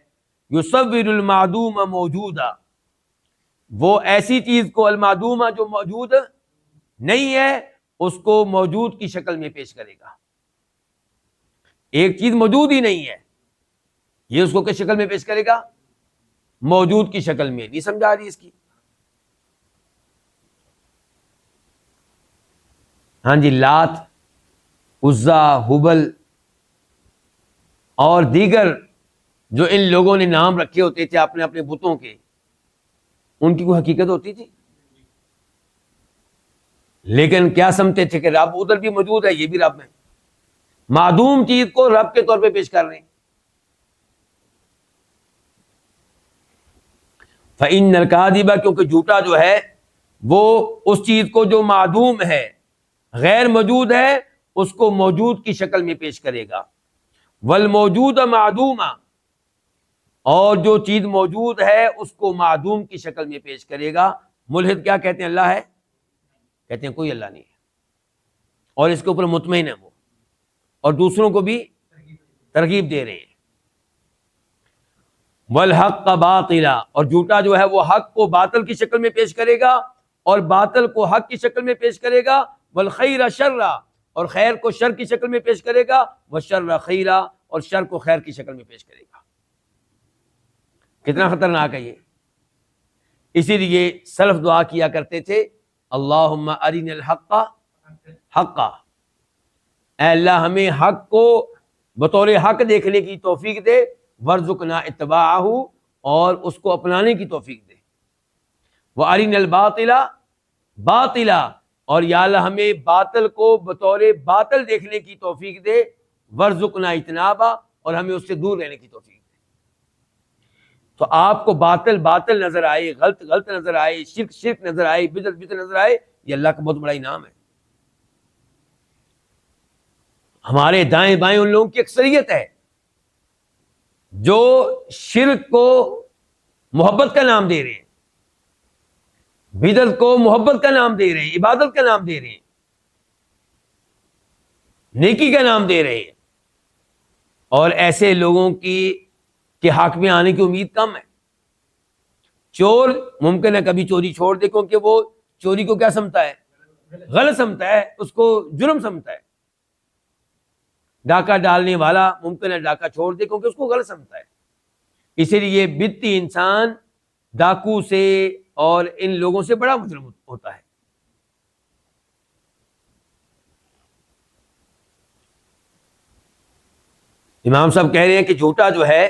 یصور المعدوم موجودا، وہ ایسی چیز کو المعدومہ جو موجود نہیں ہے اس کو موجود کی شکل میں پیش کرے گا. ایک چیز موجود ہی نہیں ہے، یہ اس کو کس شکل میں پیش کرے گا؟ موجود کی شکل میں. نہیں سمجھا رہی اس کی؟ ہاں جی، لات، عزا، ہبل اور دیگر جو ان لوگوں نے نام رکھے ہوتے تھے اپنے اپنے بتوں کے، ان کی کوئی حقیقت ہوتی تھی؟ لیکن کیا سمجھتے تھے کہ رب ادھر بھی موجود ہے، یہ بھی رب ہے. معدوم چیز کو رب کے طور پہ پیش کر رہے ہیں. فإن الکاذب، کیونکہ جھوٹا جو ہے وہ اس چیز کو جو معدوم ہے، غیر موجود ہے، اس کو موجود کی شکل میں پیش کرے گا. والموجود معدوما، اور جو چیز موجود ہے اس کو معدوم کی شکل میں پیش کرے گا. ملحد کیا کہتے ہیں؟ اللہ ہے، کہتے ہیں کوئی اللہ نہیں ہے، اور اس کے اوپر مطمئن ہے وہ، اور دوسروں کو بھی ترغیب دے رہے ہیں. والحق باطلا، اور جھوٹا جو ہے وہ حق کو باطل کی شکل میں پیش کرے گا اور باطل کو حق کی شکل میں پیش کرے گا. والخیر شرا، اور خیر کو شر کی شکل میں پیش کرے گا. والشر خیرا، اور شر کو خیر کی شکل میں پیش کرے گا. کتنا خطرناک ہے یہ. اسی لیے سلف دعا کیا کرتے تھے، اللہم ارنا الحق حقا، اے اللہ ہمیں حق کو بطور حق دیکھنے کی توفیق دے. وارزقنا اتباعہ، اور اس کو اپنانے کی توفیق دے. وارنا الباطل باطلا، اور یا اللہ ہمیں باطل کو بطور باطل دیکھنے کی توفیق دے. وارزقنا اجتنابہ، اور ہمیں اس سے دور رہنے کی توفیق دے. تو آپ کو باطل باطل نظر آئے، غلط غلط نظر آئے، شرک شرک نظر آئے، بدعت بدعت نظر آئے، یہ اللہ کا بہت بڑا انعام ہے. ہمارے دائیں بائیں ان لوگوں کی اکثریت ہے جو شرک کو محبت کا نام دے رہے ہیں، بدعت کو محبت کا نام دے رہے ہیں، عبادت کا نام دے رہے ہیں، نیکی کا نام دے رہے ہیں. اور ایسے لوگوں کی کہ حق میں آنے کی امید کم ہے. چور ممکن ہے کبھی چوری چھوڑ دے، کیونکہ وہ چوری کو کیا سمجھتا ہے؟ غلط سمجھتا ہے، اس کو جرم سمجھتا ہے. ڈاکہ ڈالنے والا ممکن ہے ڈاکہ چھوڑ دے کیونکہ اس کو غلط سمجھتا ہے. اسی لیے بدعتی انسان ڈاکو سے اور ان لوگوں سے بڑا مجرم ہوتا ہے. امام صاحب کہہ رہے ہیں کہ جھوٹا جو ہے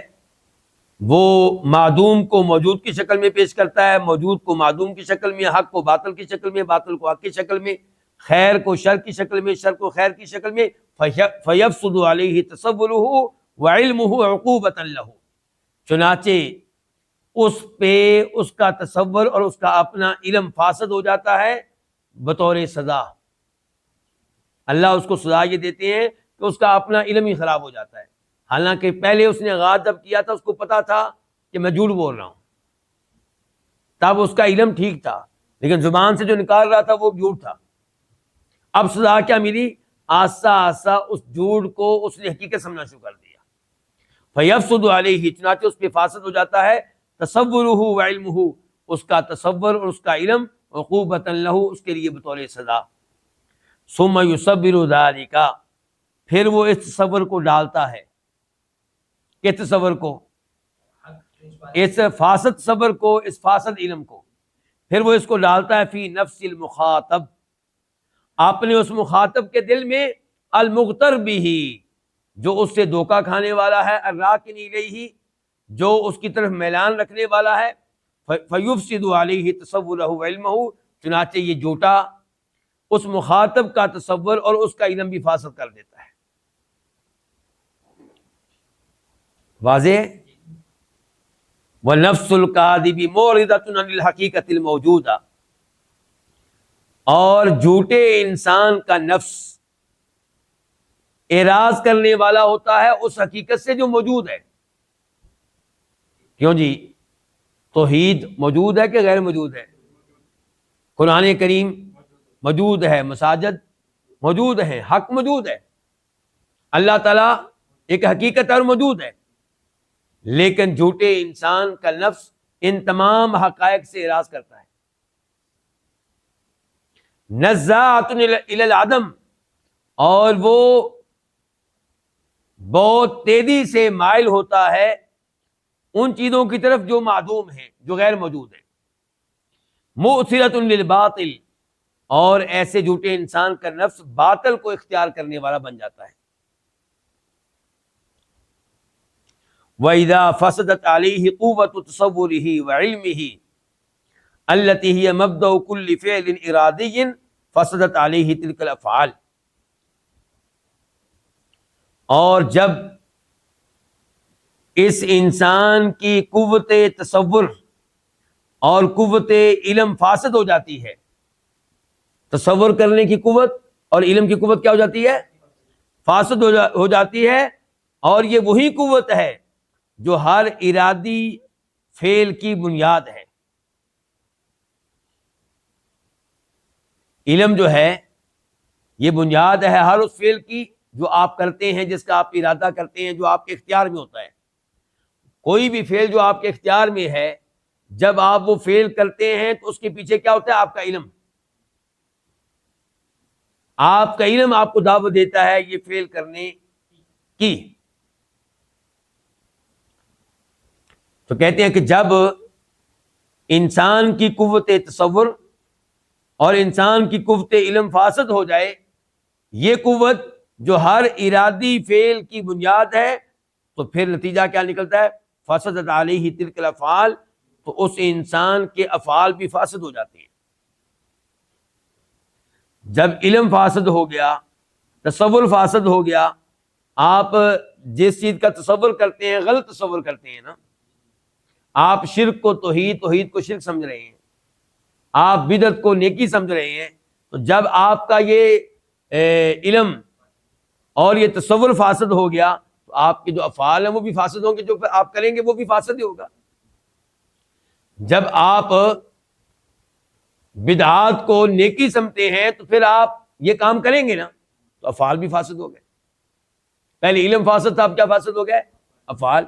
وہ معدوم کو موجود کی شکل میں پیش کرتا ہے، موجود کو معدوم کی شکل میں، حق کو باطل کی شکل میں، باطل کو حق کی شکل میں، خیر کو شر کی شکل میں، شر کو خیر کی شکل میں. فیفسد علیہ تصورہ وعلمہ عقوبۃ لہ، چنانچہ اس پہ اس کا تصور اور اس کا اپنا علم فاسد ہو جاتا ہے بطور سزا. اللہ اس کو سزا یہ دیتے ہیں کہ اس کا اپنا علم ہی خراب ہو جاتا ہے. حالانکہ پہلے اس نے غلط جب کیا تھا اس کو پتا تھا کہ میں جھوٹ بول رہا ہوں، تب اس کا علم ٹھیک تھا، لیکن زبان سے جو نکال رہا تھا وہ جھوٹ تھا. اب سزا کیا ملی؟ آہستہ آہستہ اس جھوٹ کو اس نے حقیقت سمجھنا شروع کر دیا. فیفسد علیہ، چنانچہ اس پہ فاسد ہو جاتا ہے تصورہ وعلمہ، اس کا تصور اور اس کا علم، عقوبۃ لہ، اس کے لیے بطور سزا. ثم یصبر ذلک، پھر وہ اس تصور کو ڈالتا ہے، کہ تصور کو، اس فاسد تصور کو، اس فاسد علم کو، پھر وہ اس کو ڈالتا ہے فی نفس المخاطب، اپنے اس مخاطب کے دل میں، المغتر بہ، جو اس سے دھوکہ کھانے والا ہے، الراکن الیہ، جو اس کی طرف میلان رکھنے والا ہے. فیفسد علیہ تصورہ وعلمہ، چنانچہ یہ جھوٹا اس مخاطب کا تصور اور اس کا علم بھی فاسد کر دیتا ہے. واضح؟ وَنَفْسُ الْكَاذِبِ مُعْرِضَةٌ عَنِ الْحَقِيقَةِ الْمَوْجُودَةِ، اور جھوٹے انسان کا نفس اعراض کرنے والا ہوتا ہے اس حقیقت سے جو موجود ہے. کیوں جی؟ توحید موجود ہے کہ غیر موجود ہے؟ قرآن کریم موجود ہے، مساجد موجود ہے، حق موجود ہے، اللہ تعالیٰ ایک حقیقت اور موجود ہے. لیکن جھوٹے انسان کا نفس ان تمام حقائق سے اعراض کرتا ہے. نزاعۃ الی العدم، اور وہ بہت تیزی سے مائل ہوتا ہے ان چیزوں کی طرف جو معدوم ہیں، جو غیر موجود ہیں. مؤثرۃ للباطل، اور ایسے جھوٹے انسان کا نفس باطل کو اختیار کرنے والا بن جاتا ہے. وَإِذَا فَسَدَتْ عَلَيْهِ قُوَّةُ تَصَوُّرِهِ وَعِلْمِهِ الَّتِي هِيَ مَبْدَأُ كُلِّ فِعْلٍ إِرَادِيٍّ فَسَدَتْ عَلَيْهِ تِلْكَ الْأَفْعَالُ، اور جب اس انسان کی قوت تصور اور قوت علم فاسد ہو جاتی ہے، تصور کرنے کی قوت اور علم کی قوت کیا ہو جاتی ہے؟ فاسد ہو جاتی ہے، اور یہ وہی قوت ہے جو ہر ارادی فعل کی بنیاد ہے۔ علم جو ہے یہ بنیاد ہے ہر اس فعل کی جو آپ کرتے ہیں، جس کا آپ ارادہ کرتے ہیں، جو آپ کے اختیار میں ہوتا ہے۔ کوئی بھی فعل جو آپ کے اختیار میں ہے، جب آپ وہ فعل کرتے ہیں تو اس کے پیچھے کیا ہوتا ہے؟ آپ کا علم۔ آپ کا علم آپ کو دعوت دیتا ہے یہ فعل کرنے کی۔ تو کہتے ہیں کہ جب انسان کی قوت تصور اور انسان کی قوت علم فاسد ہو جائے، یہ قوت جو ہر ارادی فعل کی بنیاد ہے، تو پھر نتیجہ کیا نکلتا ہے؟ فسدت علیہ تلک الافعال، تو اس انسان کے افعال بھی فاسد ہو جاتے ہیں۔ جب علم فاسد ہو گیا، تصور فاسد ہو گیا، آپ جس چیز کا تصور کرتے ہیں غلط تصور کرتے ہیں نا، آپ شرک کو توحید، توحید کو شرک سمجھ رہے ہیں، آپ بدعت کو نیکی سمجھ رہے ہیں، تو جب آپ کا یہ علم اور یہ تصور فاسد ہو گیا تو آپ کے جو افعال ہیں وہ بھی فاسد ہوں گے، جو آپ کریں گے وہ بھی فاسد ہی ہوگا۔ جب آپ بدعات کو نیکی سمجھتے ہیں تو پھر آپ یہ کام کریں گے نا، تو افعال بھی فاسد ہو گئے۔ پہلے علم فاسد تھا، اب کیا فاسد ہو گئے؟ افعال۔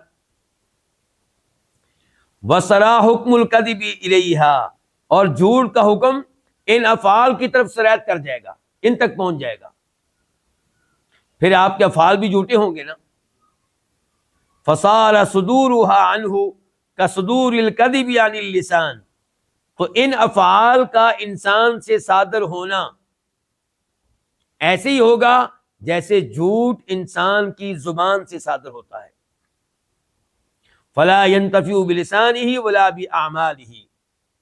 وَسَرَا حُکْمُ الْکَذِبِ إِلَیْہَا، اور جھوٹ کا حکم ان افعال کی طرف سرایت کر جائے گا، ان تک پہنچ جائے گا، پھر آپ کے افعال بھی جھوٹے ہوں گے نا۔ فَصَارَ صُدُورُهَا عَنْهُ كَصُدُورِ الْكَذِبِ عَنِ اللِّسَانِ، تو ان افعال کا انسان سے صادر ہونا ایسے ہی ہوگا جیسے جھوٹ انسان کی زبان سے صادر ہوتا ہے۔ فَلَا يَنْتَفِعُ بِلِسَانِهِ وَلَا بِأَعْمَالِهِ،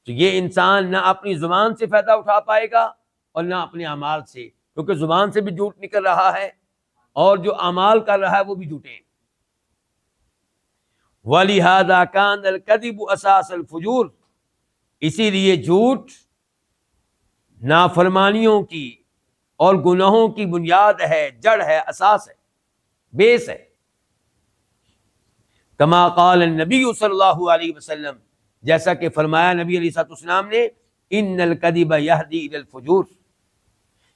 تو یہ انسان نہ اپنی زبان سے فائدہ اٹھا پائے گا اور نہ اپنے اعمال سے، کیونکہ زبان سے بھی جھوٹ نکل رہا ہے اور جو اعمال کر رہا ہے وہ بھی جھوٹے ہیں۔ وَلِهَذَا كَانَ الْكَذِبُ أَسَاسَ الْفُجُورِ، اسی لیے جھوٹ نافرمانیوں کی اور گناہوں کی بنیاد ہے، جڑ ہے، اساس ہے، بیس ہے۔ کما قال النبی صلی اللہ علیہ وسلم، جیسا کہ فرمایا نبی علیہ الصلوۃ والسلام نے، ان الکذب یہدی الی الفجور،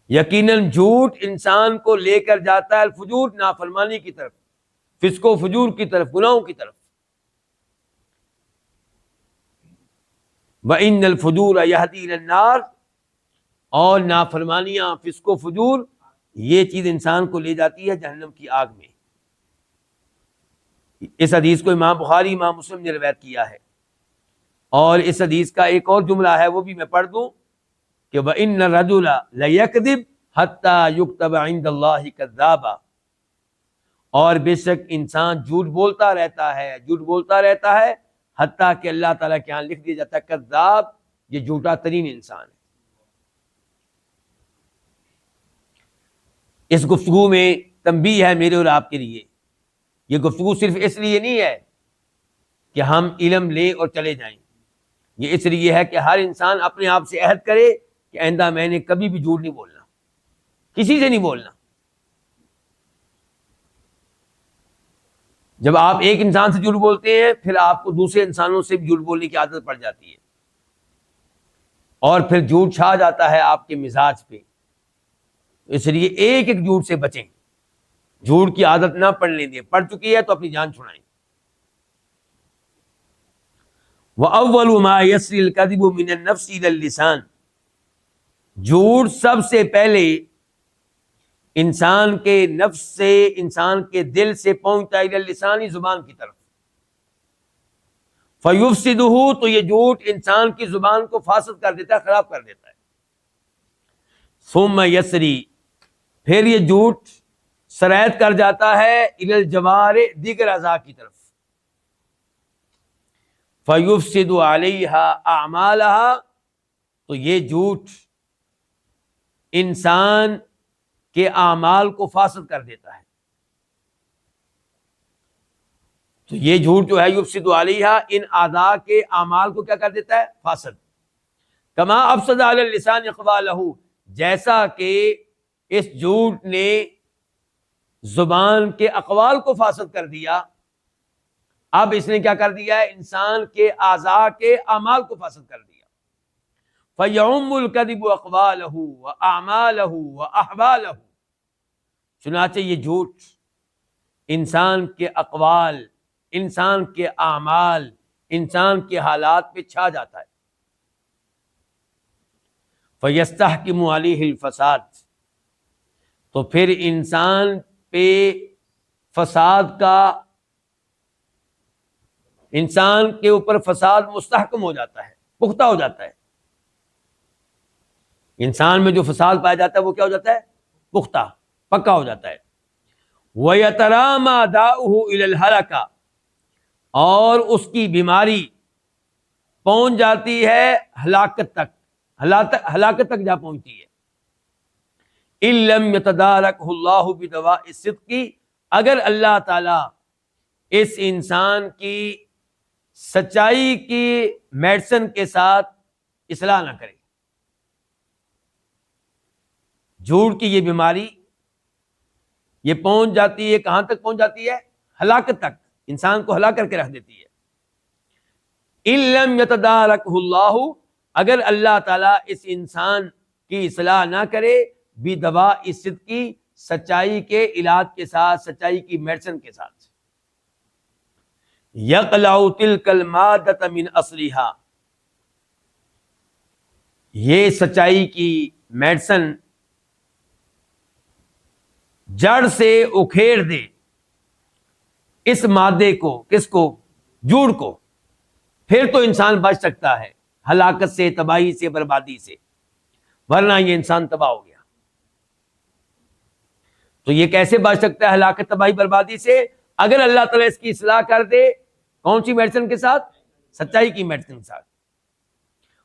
یقیناً جھوٹ انسان کو لے کر جاتا ہے الفجور، نافرمانی کی طرف، فسق و فجور کی طرف، گناہوں کی طرف۔ وَإِنَّ الْفُجُورَ يَهْدِي إِلَى النَّارِ، اور نافرمانیاں، فسق و فجور، یہ چیز انسان کو لے جاتی ہے جہنم کی آگ میں۔ اس حدیث کو امام بخاری، امام مسلم نے روایت کیا ہے، اور اس حدیث کا ایک اور جملہ ہے وہ بھی میں پڑھ دوں کہ وَإِنَّ الرَّجُلَ لَيَكْذِبُ حَتَّى يُكْتَبَ عِندَ اللَّهِ كَذَّابًا، اور بے شک انسان جھوٹ بولتا رہتا ہے، جھوٹ بولتا رہتا ہے، حتیٰ کہ اللہ تعالیٰ کے ہاں لکھ دیا جاتا ہے کذاب، یہ جھوٹا ترین انسان ہے۔ اس گفتگو میں تنبیہ ہے میرے اور آپ کے لیے، یہ گفتگو صرف اس لیے نہیں ہے کہ ہم علم لیں اور چلے جائیں، یہ اس لیے ہے کہ ہر انسان اپنے آپ سے عہد کرے کہ آئندہ میں نے کبھی بھی جھوٹ نہیں بولنا، کسی سے نہیں بولنا۔ جب آپ ایک انسان سے جھوٹ بولتے ہیں، پھر آپ کو دوسرے انسانوں سے بھی جھوٹ بولنے کی عادت پڑ جاتی ہے، اور پھر جھوٹ چھا جاتا ہے آپ کے مزاج پہ۔ اس لیے ایک ایک جھوٹ سے بچیں، جھوٹ کی عادت نہ پڑنے دیں، پڑ چکی ہے تو اپنی جان چھڑائیں۔ وَأَوَّلُ مَا يَسْرِي الْكَذِبُ مِنَ النَّفْسِ إِلَى اللِّسَانِ، جھوٹ سب سے پہلے انسان کے نفس سے، انسان کے دل سے پہنچتا ہے الی اللسان، زبان کی طرف۔ فَيُفْسِدُهُ، تو یہ جھوٹ انسان کی زبان کو فاسد کر دیتا ہے، خراب کر دیتا ہے۔ ثُمَّ يَسْرِي، پھر یہ جھوٹ سرایت کر جاتا ہے الی الجوارح، دیگر اعضاء کی طرف۔ فَيُفْسِدُ عَلَيْهَا أَعْمَالَهَا، تو یہ جھوٹ انسان کے اعمال کو فاسد کر دیتا ہے۔ تو یہ جھوٹ جو ہے یفسد علیہا، ان اعضاء کے اعمال کو کیا کر دیتا ہے؟ فاسد۔ کما افسد علی اللسان اقوالہ، جیسا کہ اس جھوٹ نے زبان کے اقوال کو فاسد کر دیا، اب اس نے کیا کر دیا ہے؟ انسان کے اعضاء کے اعمال کو فاسد کر دیا۔ فَيَعُمُّ الْكَذِبُ أَقْوَالَهُ وَأَعْمَالَهُ وَأَحْوَالَهُ، چنانچہ یہ جھوٹ انسان کے اقوال، انسان کے اعمال، انسان کے حالات پہ چھا جاتا ہے۔ فَيَسْتَحْكِمُ عَلَيْهِ الْفَسَادُ، تو پھر انسان پہ فساد کا، انسان کے اوپر فساد مستحکم ہو جاتا ہے، پختہ ہو جاتا ہے۔ انسان میں جو فساد پایا جاتا ہے وہ کیا ہو جاتا ہے؟ پختہ، پکا ہو جاتا ہے۔ وَيَتَرَامَى دَاؤُهُ إِلَى الْهَلَكَةِ، اور اس کی بیماری پہنچ جاتی ہے ہلاکت تک، ہلاکت تک جا پہنچتی ہے۔ إِن لَمْ يَتَدَارَكْهُ اللَّهُ بِدَوَاءِ الصِّدْقِ، اگر اللہ تعالی اس انسان کی سچائی کی میڈیسن کے ساتھ اصلاح نہ کرے، جھوٹ کی یہ بیماری یہ پہنچ جاتی ہے، کہاں تک پہنچ جاتی ہے؟ ہلاکت تک، انسان کو ہلاک کر کے رکھ دیتی ہے۔ إِن لَمْ يَتَدَارَكْهُ اللَّهُ، اگر اللہ تعالیٰ اس انسان کی اصلاح نہ کرے، بِدَوَاءِ الصِّدْقِ، سچائی کے علاج کے ساتھ، سچائی کی میڈیسن کے ساتھ۔ يَقْلَعُ تِلْكَ الْمَادَّةَ مِنْ أَصْلِهَا، یہ سچائی کی میڈیسن جڑ سے اکھیڑ دے اس مادے کو، کس کو؟ جھوٹ کو، پھر تو انسان بچ سکتا ہے ہلاکت سے، تباہی سے، بربادی سے، ورنہ یہ انسان تباہ ہو گیا۔ تو یہ کیسے بچ سکتا ہے ہلاکت، تباہی، بربادی سے؟ اگر اللہ تعالیٰ اس کی اصلاح کر دے، کون سی میڈیسن کے ساتھ؟ سچائی کی میڈیسن کے ساتھ۔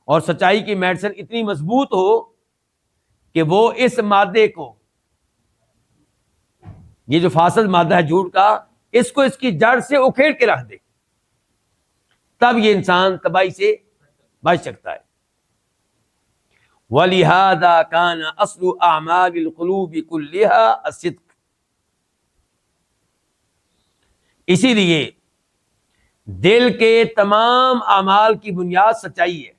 اور سچائی کی میڈیسن اتنی مضبوط ہو کہ وہ اس مادے کو، یہ جو فاسد مادہ ہے جھوٹ کا، اس کو اس کی جڑ سے اکھیڑ کے رکھ دے، تب یہ انسان تباہی سے بچ سکتا ہے۔ وَلِهَذَا كَانَ أَصْلُ أَعْمَالِ الْقُلُوبِ كُلِّهَا الصِّدْقُ، اسی لیے دل کے تمام اعمال کی بنیاد سچائی ہے۔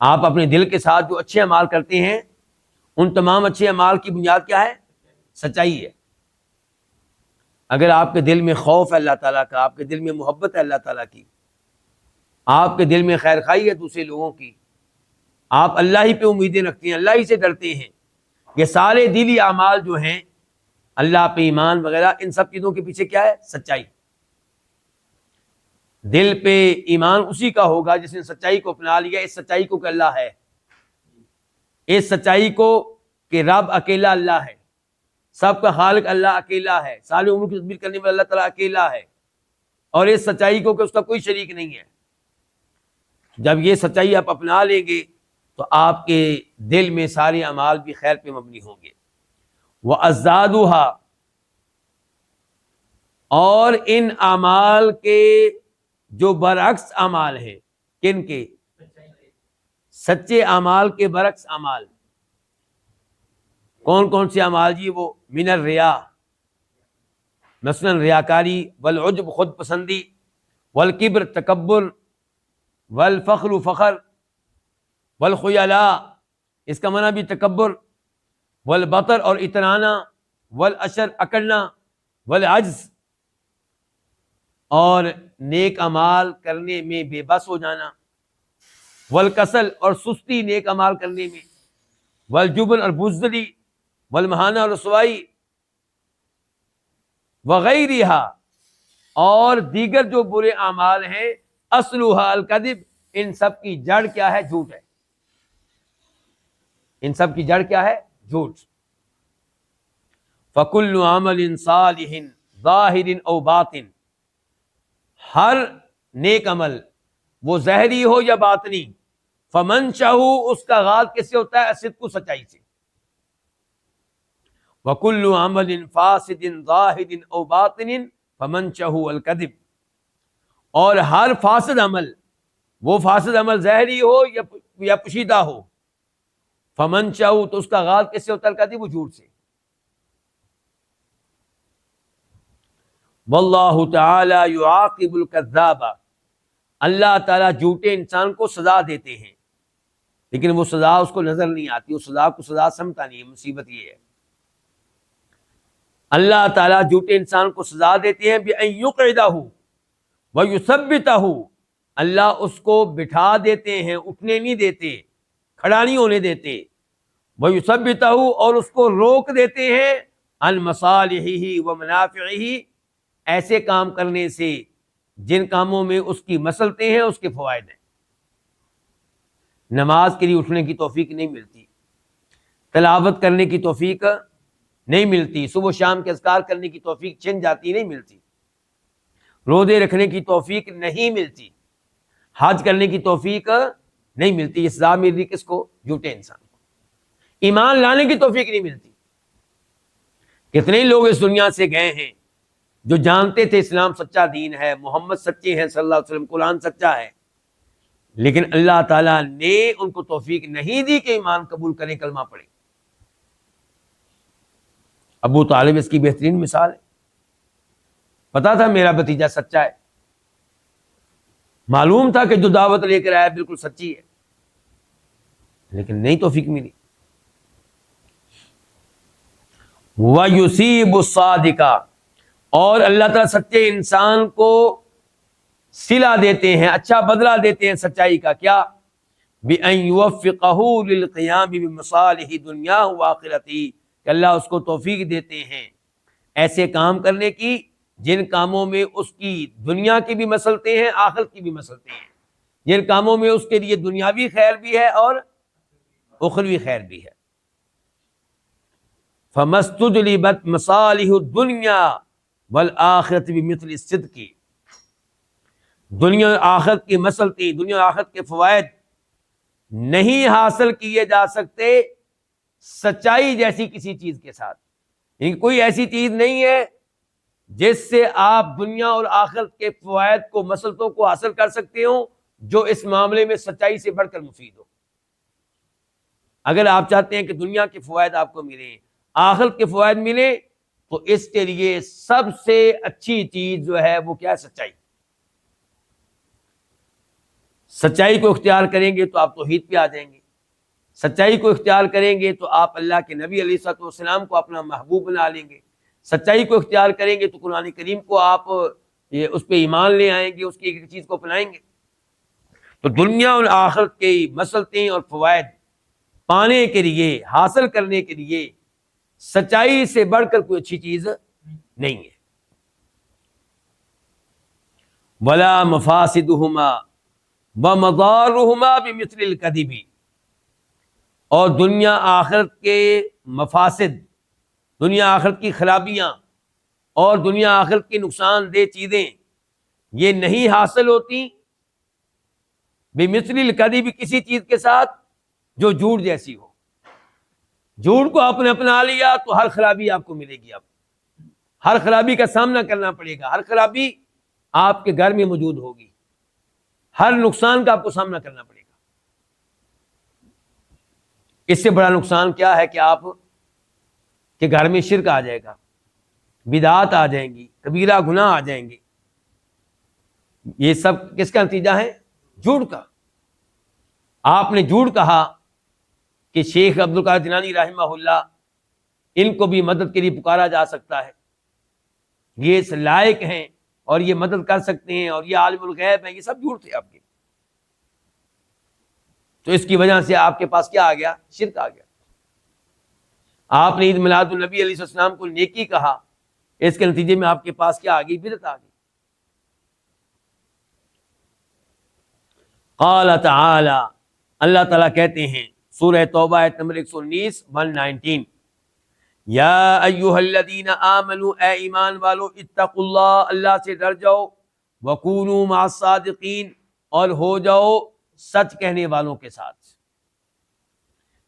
آپ اپنے دل کے ساتھ جو اچھے اعمال کرتے ہیں، ان تمام اچھے اعمال کی بنیاد کیا ہے؟ سچائی ہے۔ اگر آپ کے دل میں خوف ہے اللہ تعالیٰ کا، آپ کے دل میں محبت ہے اللہ تعالیٰ کی، آپ کے دل میں خیر خواہی ہے دوسرے لوگوں کی، آپ اللہ ہی پہ امیدیں رکھتے ہیں، اللہ ہی سے ڈرتے ہیں، یہ سارے دلی اعمال جو ہیں، اللہ پہ ایمان وغیرہ، ان سب چیزوں کے پیچھے کیا ہے؟ سچائی۔ دل پہ ایمان اسی کا ہوگا جس نے سچائی کو اپنا لیا، اس سچائی کو کہ اللہ ہے، اس سچائی کو کہ رب اکیلا اللہ ہے، سب کا خالق اللہ اکیلا ہے، سارے امور کی تدبیر کرنے والا اللہ تعالیٰ اکیلا ہے، اور اس سچائی کو کہ اس کا کوئی شریک نہیں ہے۔ جب یہ سچائی آپ اپنا لیں گے تو آپ کے دل میں سارے اعمال بھی خیر پہ مبنی ہوں گے۔ وَأَزْدَادُهَا، اور ان اعمال کے جو برعکس اعمال ہیں، کن کے؟ سچے اعمال کے برعکس اعمال کون کون سے اعمال جی؟ وہ من الریا، مثلاً ریاکاری، والعجب، خود پسندی، والکبر، تکبر، والفخر، فخر، والخیلاء، اس کا معنی بھی تکبر، والبطر، اور اترانا، والعشر، اکڑنا، والعجز، اور نیک اعمال کرنے میں بے بس ہو جانا، والکسل، اور سستی نیک اعمال کرنے میں، والجبن، اور بزدلی، والمہانہ، اور رسوائی، وغیرہا، اور دیگر جو برے اعمال ہیں، اصلها الکذب، ان سب کی جڑ کیا ہے؟ جھوٹ ہے۔ ان سب کی جڑ کیا ہے؟ جھوٹ۔ فَكُلُّ عَمَلٍ صَالِحٍ ظَاہِرٍ أَوْ بَاطِنٍ، ہر نیک عمل وہ ظاہری ہو یا باطنی، فَمَنشَأُهُ، اس کا آغاز کس سے ہوتا ہے؟ الصدق، سچائی سے۔ وَكُلُّ عَمَلٍ فَاسِدٍ ظَاہِرٍ أَوْ بَاطِنٍ فَمَنشَأُهُ الْكَذِبُ، اور ہر فاسد عمل، وہ فاسد عمل ظاہری ہو یا پوشیدہ ہو، فمنشأ تو اس کا آغاز کس سے ہوتا ہے الکذب وہ جھوٹ سے. واللہ تعالی یعاقب الکذاب اللہ تعالیٰ جھوٹے انسان کو سزا دیتے ہیں لیکن وہ سزا اس کو نظر نہیں آتی، اس سزا کو سزا سمجھتا نہیں ہے. مصیبت یہ ہے اللہ تعالیٰ جھوٹے انسان کو سزا دیتے ہیں بِأَن يُقْعِدَهُ وَيُثَبِّتَهُ اللہ اس کو بٹھا دیتے ہیں، اٹھنے نہیں دیتے، کھڑا نہیں ہونے دیتے. وَيُثَبِّتَهُ اور اس کو روک دیتے ہیں عن مصالحه ومنافعه ایسے کام کرنے سے جن کاموں میں اس کی مصلحتیں ہیں، اس کے فوائد ہیں. نماز کے لیے اٹھنے کی توفیق نہیں ملتی، تلاوت کرنے کی توفیق نہیں ملتی، صبح و شام کے اذکار کرنے کی توفیق چھن جاتی نہیں ملتی، روزے رکھنے کی توفیق نہیں ملتی، حج کرنے کی توفیق نہیں ملتی. یہ سزا مل رہی کس کو؟ جھوٹے انسان کو. ایمان لانے کی توفیق نہیں ملتی. کتنے لوگ اس دنیا سے گئے ہیں جو جانتے تھے اسلام سچا دین ہے، محمد سچے ہیں صلی اللہ علیہ وسلم، قرآن سچا ہے، لیکن اللہ تعالیٰ نے ان کو توفیق نہیں دی کہ ایمان قبول کریں، کلمہ پڑھیں. ابو طالب اس کی بہترین مثال ہے. پتا تھا میرا بھتیجا سچا ہے، معلوم تھا کہ جو دعوت لے کر آیا بالکل سچی ہے، لیکن نہیں توفیق ملی. وَيُصِيبُ الصَّادِقَ اور اللہ تعالیٰ سچے انسان کو صلہ دیتے ہیں، اچھا بدلہ دیتے ہیں سچائی کا. کیا؟ بِأَن يُوَفِّقَهُ لِلْقِيَامِ بِمَصَالِحِ دُنْيَاهُ وَآخِرَتِهِ کہ اللہ اس کو توفیق دیتے ہیں ایسے کام کرنے کی جن کاموں میں اس کی دنیا کی بھی مصلحتیں ہیں، آخرت کی بھی مصلحتیں ہیں، جن کاموں میں اس کے لیے دنیاوی خیر بھی ہے اور اخروی خیر بھی ہے. فَمَسْتُجْلِبَتْ مَصَالِحُ الدُّنْيَا وَالْآخِرَةِ بِمِثْلِ الصِّدْقِ دنیا اور آخرت کی مصلحتیں، دنیا اور آخرت کے فوائد نہیں حاصل کیے جا سکتے سچائی جیسی کسی چیز کے ساتھ. یعنی کوئی ایسی چیز نہیں ہے جس سے آپ دنیا اور آخرت کے فوائد کو، مصلحتوں کو حاصل کر سکتے ہو جو اس معاملے میں سچائی سے بڑھ کر مفید ہو. اگر آپ چاہتے ہیں کہ دنیا کے فوائد آپ کو ملیں، آخرت کے فوائد ملیں، تو اس کے لیے سب سے اچھی چیز جو ہے وہ کیا ہے؟ سچائی. سچائی کو اختیار کریں گے تو آپ توحید پہ آ جائیں گے. سچائی کو اختیار کریں گے تو آپ اللہ کے نبی علیہ الصلوۃ والسلام کو اپنا محبوب بنا لیں گے. سچائی کو اختیار کریں گے تو قرآن کریم کو آپ اس پہ ایمان لے آئیں گے، اس کی ایک چیز کو اپنائیں گے. تو دنیا اور آخرت کی مصلحتیں اور فوائد پانے کے لیے، حاصل کرنے کے لیے سچائی سے بڑھ کر کوئی اچھی چیز نہیں ہے. وَلَا مَفَاسِدُهُمَا وَمَضَارُهُمَا بِمِثْلِ الْكَذِبِ اور دنیا آخرت کے مفاسد، دنیا آخرت کی خرابیاں اور دنیا آخرت کی نقصان دہ چیزیں یہ نہیں حاصل ہوتی بمثل الکذب کسی چیز کے ساتھ جو جھوٹ جیسی ہو. جھوٹ کو آپ نے اپنا لیا تو ہر خرابی آپ کو ملے گی، آپ ہر خرابی کا سامنا کرنا پڑے گا، ہر خرابی آپ کے گھر میں موجود ہوگی، ہر نقصان کا آپ کو سامنا کرنا پڑے گا. اس سے بڑا نقصان کیا ہے کہ آپ کے گھر میں شرک آ جائے گا، بدعات آ جائیں گی، کبیرہ گناہ آ جائیں گے. یہ سب کس کا نتیجہ ہے؟ جھوٹ کا. آپ نے جھوٹ کہا کہ شیخ عبد القادر جیلانی رحمہ اللہ ان کو بھی مدد کے لیے پکارا جا سکتا ہے، یہ اس لائق ہیں اور یہ مدد کر سکتے ہیں اور یہ عالم الغیب ہیں. یہ سب جھوٹ تھے آپ کے. تو اس کی وجہ سے آپ کے پاس کیا آ گیا؟ شرک آ گیا. آپ نے عید میلاد النبی علیہ السلام کو نیکی کہا، اس کے نتیجے میں آپ کے پاس کیا آ گئی؟ بدعت آ گئی. قال تعالی اللہ تعالیٰ کہتے ہیں سورہ توبہ آیت نمبر 119 119 یا ایھا الذین آمنوا اے ایمان والو اتقوا اللہ اللہ سے ڈر جاؤ، وکونوا مع الصادقین اور ہو جاؤ سچ کہنے والوں کے ساتھ،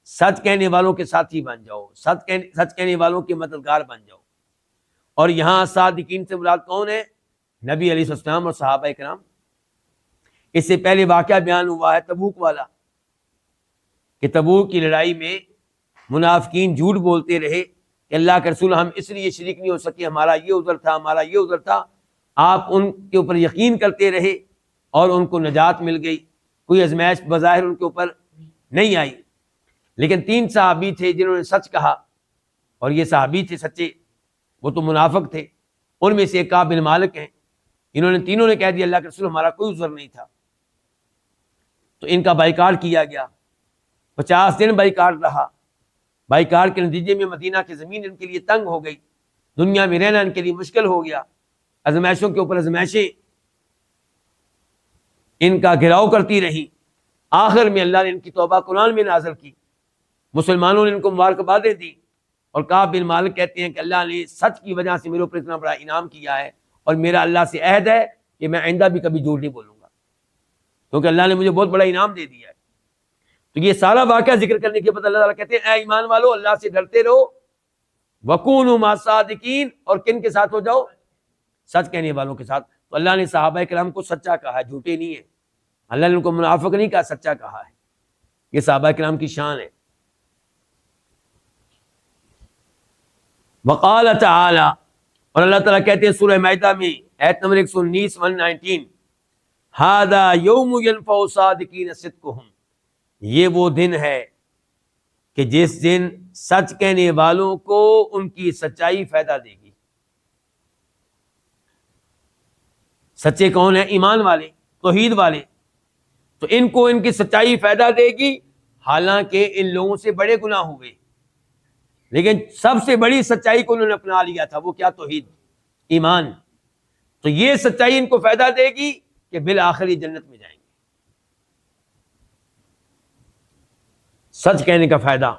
سچ کہنے والوں کے ساتھی بن جاؤ، سچ کہنے والوں کے مددگار بن جاؤ. اور یہاں صادقین سے مراد کون ہے؟ نبی علیہ السلام اور صحابہ کرام. اس سے پہلے واقعہ بیان ہوا ہے تبوک والا. کہ تبوک کی لڑائی میں منافقین جھوٹ بولتے رہے کہ اللہ کے رسول ہم اس لیے شریک نہیں ہو سکے، ہمارا یہ عذر تھا، ہمارا یہ عذر تھا. آپ ان کے اوپر یقین کرتے رہے اور ان کو نجات مل گئی، کوئی آزمائش بظاہر ان کے اوپر نہیں آئی. لیکن 3 صحابی تھے جنہوں نے سچ کہا، اور یہ صحابی تھے سچے، وہ تو منافق تھے. ان میں سے ایک کعب بن مالک ہیں، انہوں نے تینوں نے کہہ دیا اللہ کے رسول ہمارا کوئی عذر نہیں تھا. تو ان کا بائیکاٹ کیا گیا، 50 دن بائیکاٹ رہا. بائیکاٹ کے نتیجے میں مدینہ کی زمین ان کے لیے تنگ ہو گئی، دنیا میں رہنا ان کے لیے مشکل ہو گیا، ازمائشوں کے اوپر ازمائشیں ان کا گھیراؤ کرتی رہی. آخر میں اللہ نے ان کی توبہ قرآن میں نازل کی، مسلمانوں نے ان کو مبارکبادیں دی. اور کعب بن مالک کہتے ہیں کہ اللہ نے سچ کی وجہ سے میرے اوپر اتنا بڑا انعام کیا ہے، اور میرا اللہ سے عہد ہے کہ میں آئندہ بھی کبھی جھوٹ نہیں بولوں گا، کیونکہ اللہ نے مجھے بہت بڑا انعام دے دیا ہے. تو یہ سارا واقعہ ذکر کرنے کے بعد اللہ تعالیٰ کہتے ہیں اے ایمان والو اللہ سے ڈرتے رہو، وَكُونُوا مَعَ الصَّادِقِينَ، اور کن کے ساتھ ہو جاؤ؟ سچ کہنے والوں کے ساتھ. تو اللہ نے صحابہ کرام کو سچا کہا ہے، جھوٹے نہیں ہیں. اللہ نے ان کو منافق نہیں کہا، سچا کہا ہے. یہ صحابہ کرام کی شان ہے. وقال تعالی، اور اللہ تعالیٰ کہتے ہیں سورہ مائدہ میں آیت نمبر 119 119، هذا یوم ینفع الصادقین صدقہم، یہ وہ دن ہے کہ جس دن سچ کہنے والوں کو ان کی سچائی فائدہ دے گی. سچے کون ہیں؟ ایمان والے، توحید والے. تو ان کو ان کی سچائی فائدہ دے گی، حالانکہ ان لوگوں سے بڑے گناہ ہوئے، لیکن سب سے بڑی سچائی کو انہوں نے اپنا لیا تھا، وہ کیا؟ توحید، ایمان. تو یہ سچائی ان کو فائدہ دے گی کہ بالآخر یہ جنت میں جائیں گے. سچ کہنے کا فائدہ.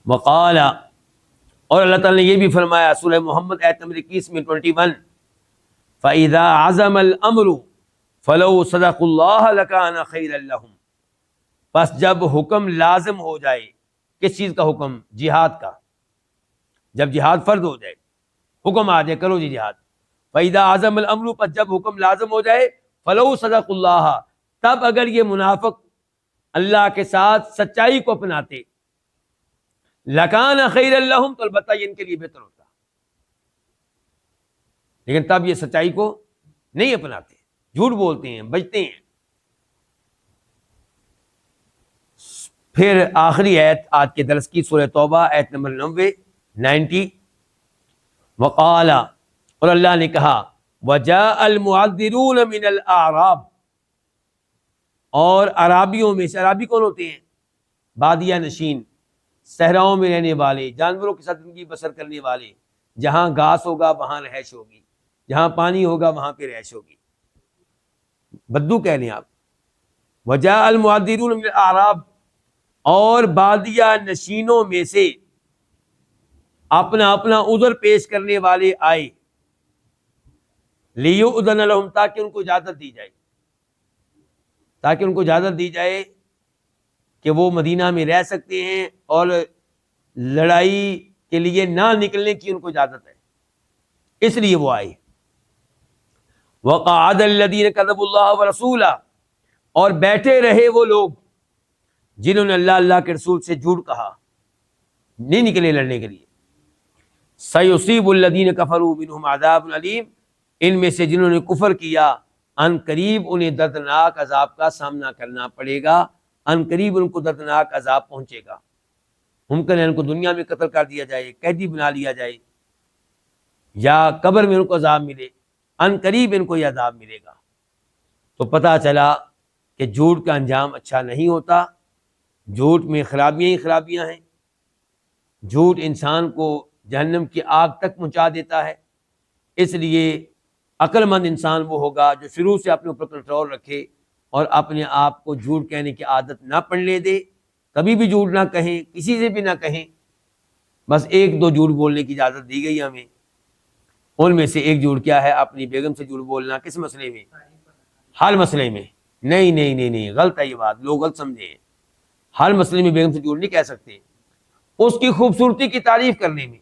وقال، اور اللہ تعالیٰ نے یہ بھی فرمایا سورہ محمد آیت نمبر 21 میں 21، فَإِذَا عَزَمَ الْأَمْرُ فَلَوْ صَدَقُوا اللَّهَ لَكَانَ خَيْرًا لَّهُمْ، بس جب حکم لازم ہو جائے، کس چیز کا حکم؟ جہاد کا. جب جہاد فرض ہو جائے، حکم آ جائے کرو جی جہاد. فَإِذَا عَزَمَ الْأَمْرُ، پر جب حکم لازم ہو جائے، فَلَوْ صَدَقُوا اللَّهَ، تب اگر یہ منافق اللہ کے ساتھ سچائی کو اپناتے، لَكَانَ خَيْرًا لَّهُمْ، تو البتہ یہ ان کے لیے بہتر ہوتا. لیکن تب یہ سچائی کو نہیں اپناتے، جھوٹ بولتے ہیں، بچتے ہیں. پھر آخری آیت آج کے درس کی سورہ توبہ آیت نمبر 90 وقال، اور اللہ نے کہا وجاء المعذرون من الاعراب، اور عرابیوں میں سے، عرابی کون ہوتے ہیں؟ بادیہ نشین، صحراؤں میں رہنے والے، جانوروں کے ساتھ زندگی بسر کرنے والے. جہاں گھاس ہوگا وہاں رہائش ہوگی، جہاں پانی ہوگا وہاں پہ رہائش ہوگی. بدو کہہ لیں آپ. وجاء المعذرون من الاعراب، اور بادیہ نشینوں میں سے اپنا اپنا عذر پیش کرنے والے آئے، لیؤذن لہم، تاکہ ان کو اجازت دی جائے، تاکہ ان کو اجازت دی جائے کہ وہ مدینہ میں رہ سکتے ہیں اور لڑائی کے لیے نہ نکلنے کی ان کو اجازت ہے، اس لیے وہ آئے. وقعد الذین کذبوا اللہ ورسولہ، اور بیٹھے رہے وہ لوگ جنہوں نے اللہ کے رسول سے جھوٹ کہا، نہیں نکلے لڑنے کے لیے. سیصیب الذین کفروا منہم عذاب علیم، ان میں سے جنہوں نے کفر کیا ان قریب انہیں دردناک عذاب کا سامنا کرنا پڑے گا، ان قریب ان کو دردناک عذاب پہنچے گا. ممکن ہے ان کو دنیا میں قتل کر دیا جائے، قیدی بنا لیا جائے، یا قبر میں ان کو عذاب ملے، ان قریب ان کو یہ عذاب ملے گا. تو پتہ چلا کہ جھوٹ کا انجام اچھا نہیں ہوتا، جھوٹ میں خرابیاں ہی خرابیاں ہیں. جھوٹ انسان کو جہنم کی آگ تک پہنچا دیتا ہے. اس لیے عقل مند انسان وہ ہوگا جو شروع سے اپنے اوپر کنٹرول رکھے اور اپنے آپ کو جھوٹ کہنے کی عادت نہ پڑنے دے. کبھی بھی جھوٹ نہ کہیں، کسی سے بھی نہ کہیں. بس 1-2 جھوٹ بولنے کی اجازت دی گئی ہمیں. ان میں سے ایک جھوٹ کیا ہے؟ اپنی بیگم سے جھوٹ بولنا. کس مسئلے میں؟ ہر مسئلے میں. نہیں، غلط ہے یہ بات، لوگ غلط سمجھے ہیں. ہر مسئلے میں بیگم سے جھوٹ نہیں کہہ سکتے. اس کی خوبصورتی کی تعریف کرنے میں،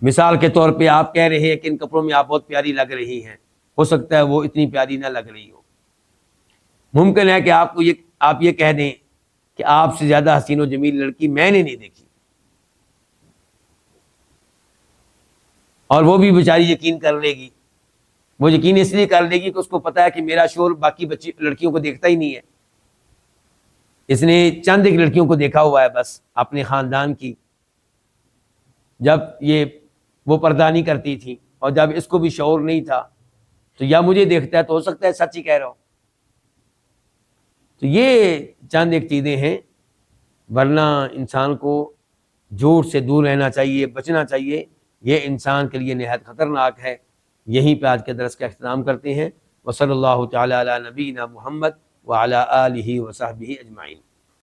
مثال کے طور پہ آپ کہہ رہے ہیں کہ ان کپڑوں میں آپ بہت پیاری لگ رہی ہیں، ہو سکتا ہے وہ اتنی پیاری نہ لگ رہی ہو. ممکن ہے کہ آپ یہ کہہ دیں کہ آپ سے زیادہ حسین و جمیل لڑکی میں نے نہیں دیکھی، اور وہ بھی بیچاری یقین کر لے گی۔ وہ یقین اس لیے کر لے گی کہ اس کو پتا ہے کہ میرا شوہر باقی لڑکیوں کو دیکھتا ہی نہیں ہے، اس نے چند ایک لڑکیوں کو دیکھا ہوا ہے بس اپنے خاندان کی، جب وہ پردہ نہیں کرتی تھی اور جب اس کو بھی شعور نہیں تھا، تو یا مجھے دیکھتا ہے تو ہو سکتا ہے سچ ہی کہہ رہا ہوں۔ تو یہ چند ایک چیزیں ہیں، ورنہ انسان کو جھوٹ سے دور رہنا چاہیے، بچنا چاہیے، یہ انسان کے لیے نہایت خطرناک ہے۔ یہیں پہ آج کے درس کا اختتام کرتے ہیں۔ وصلی اللہ تعالی علی نبینا محمد وعلی آلہ وصحبہ اجمعین۔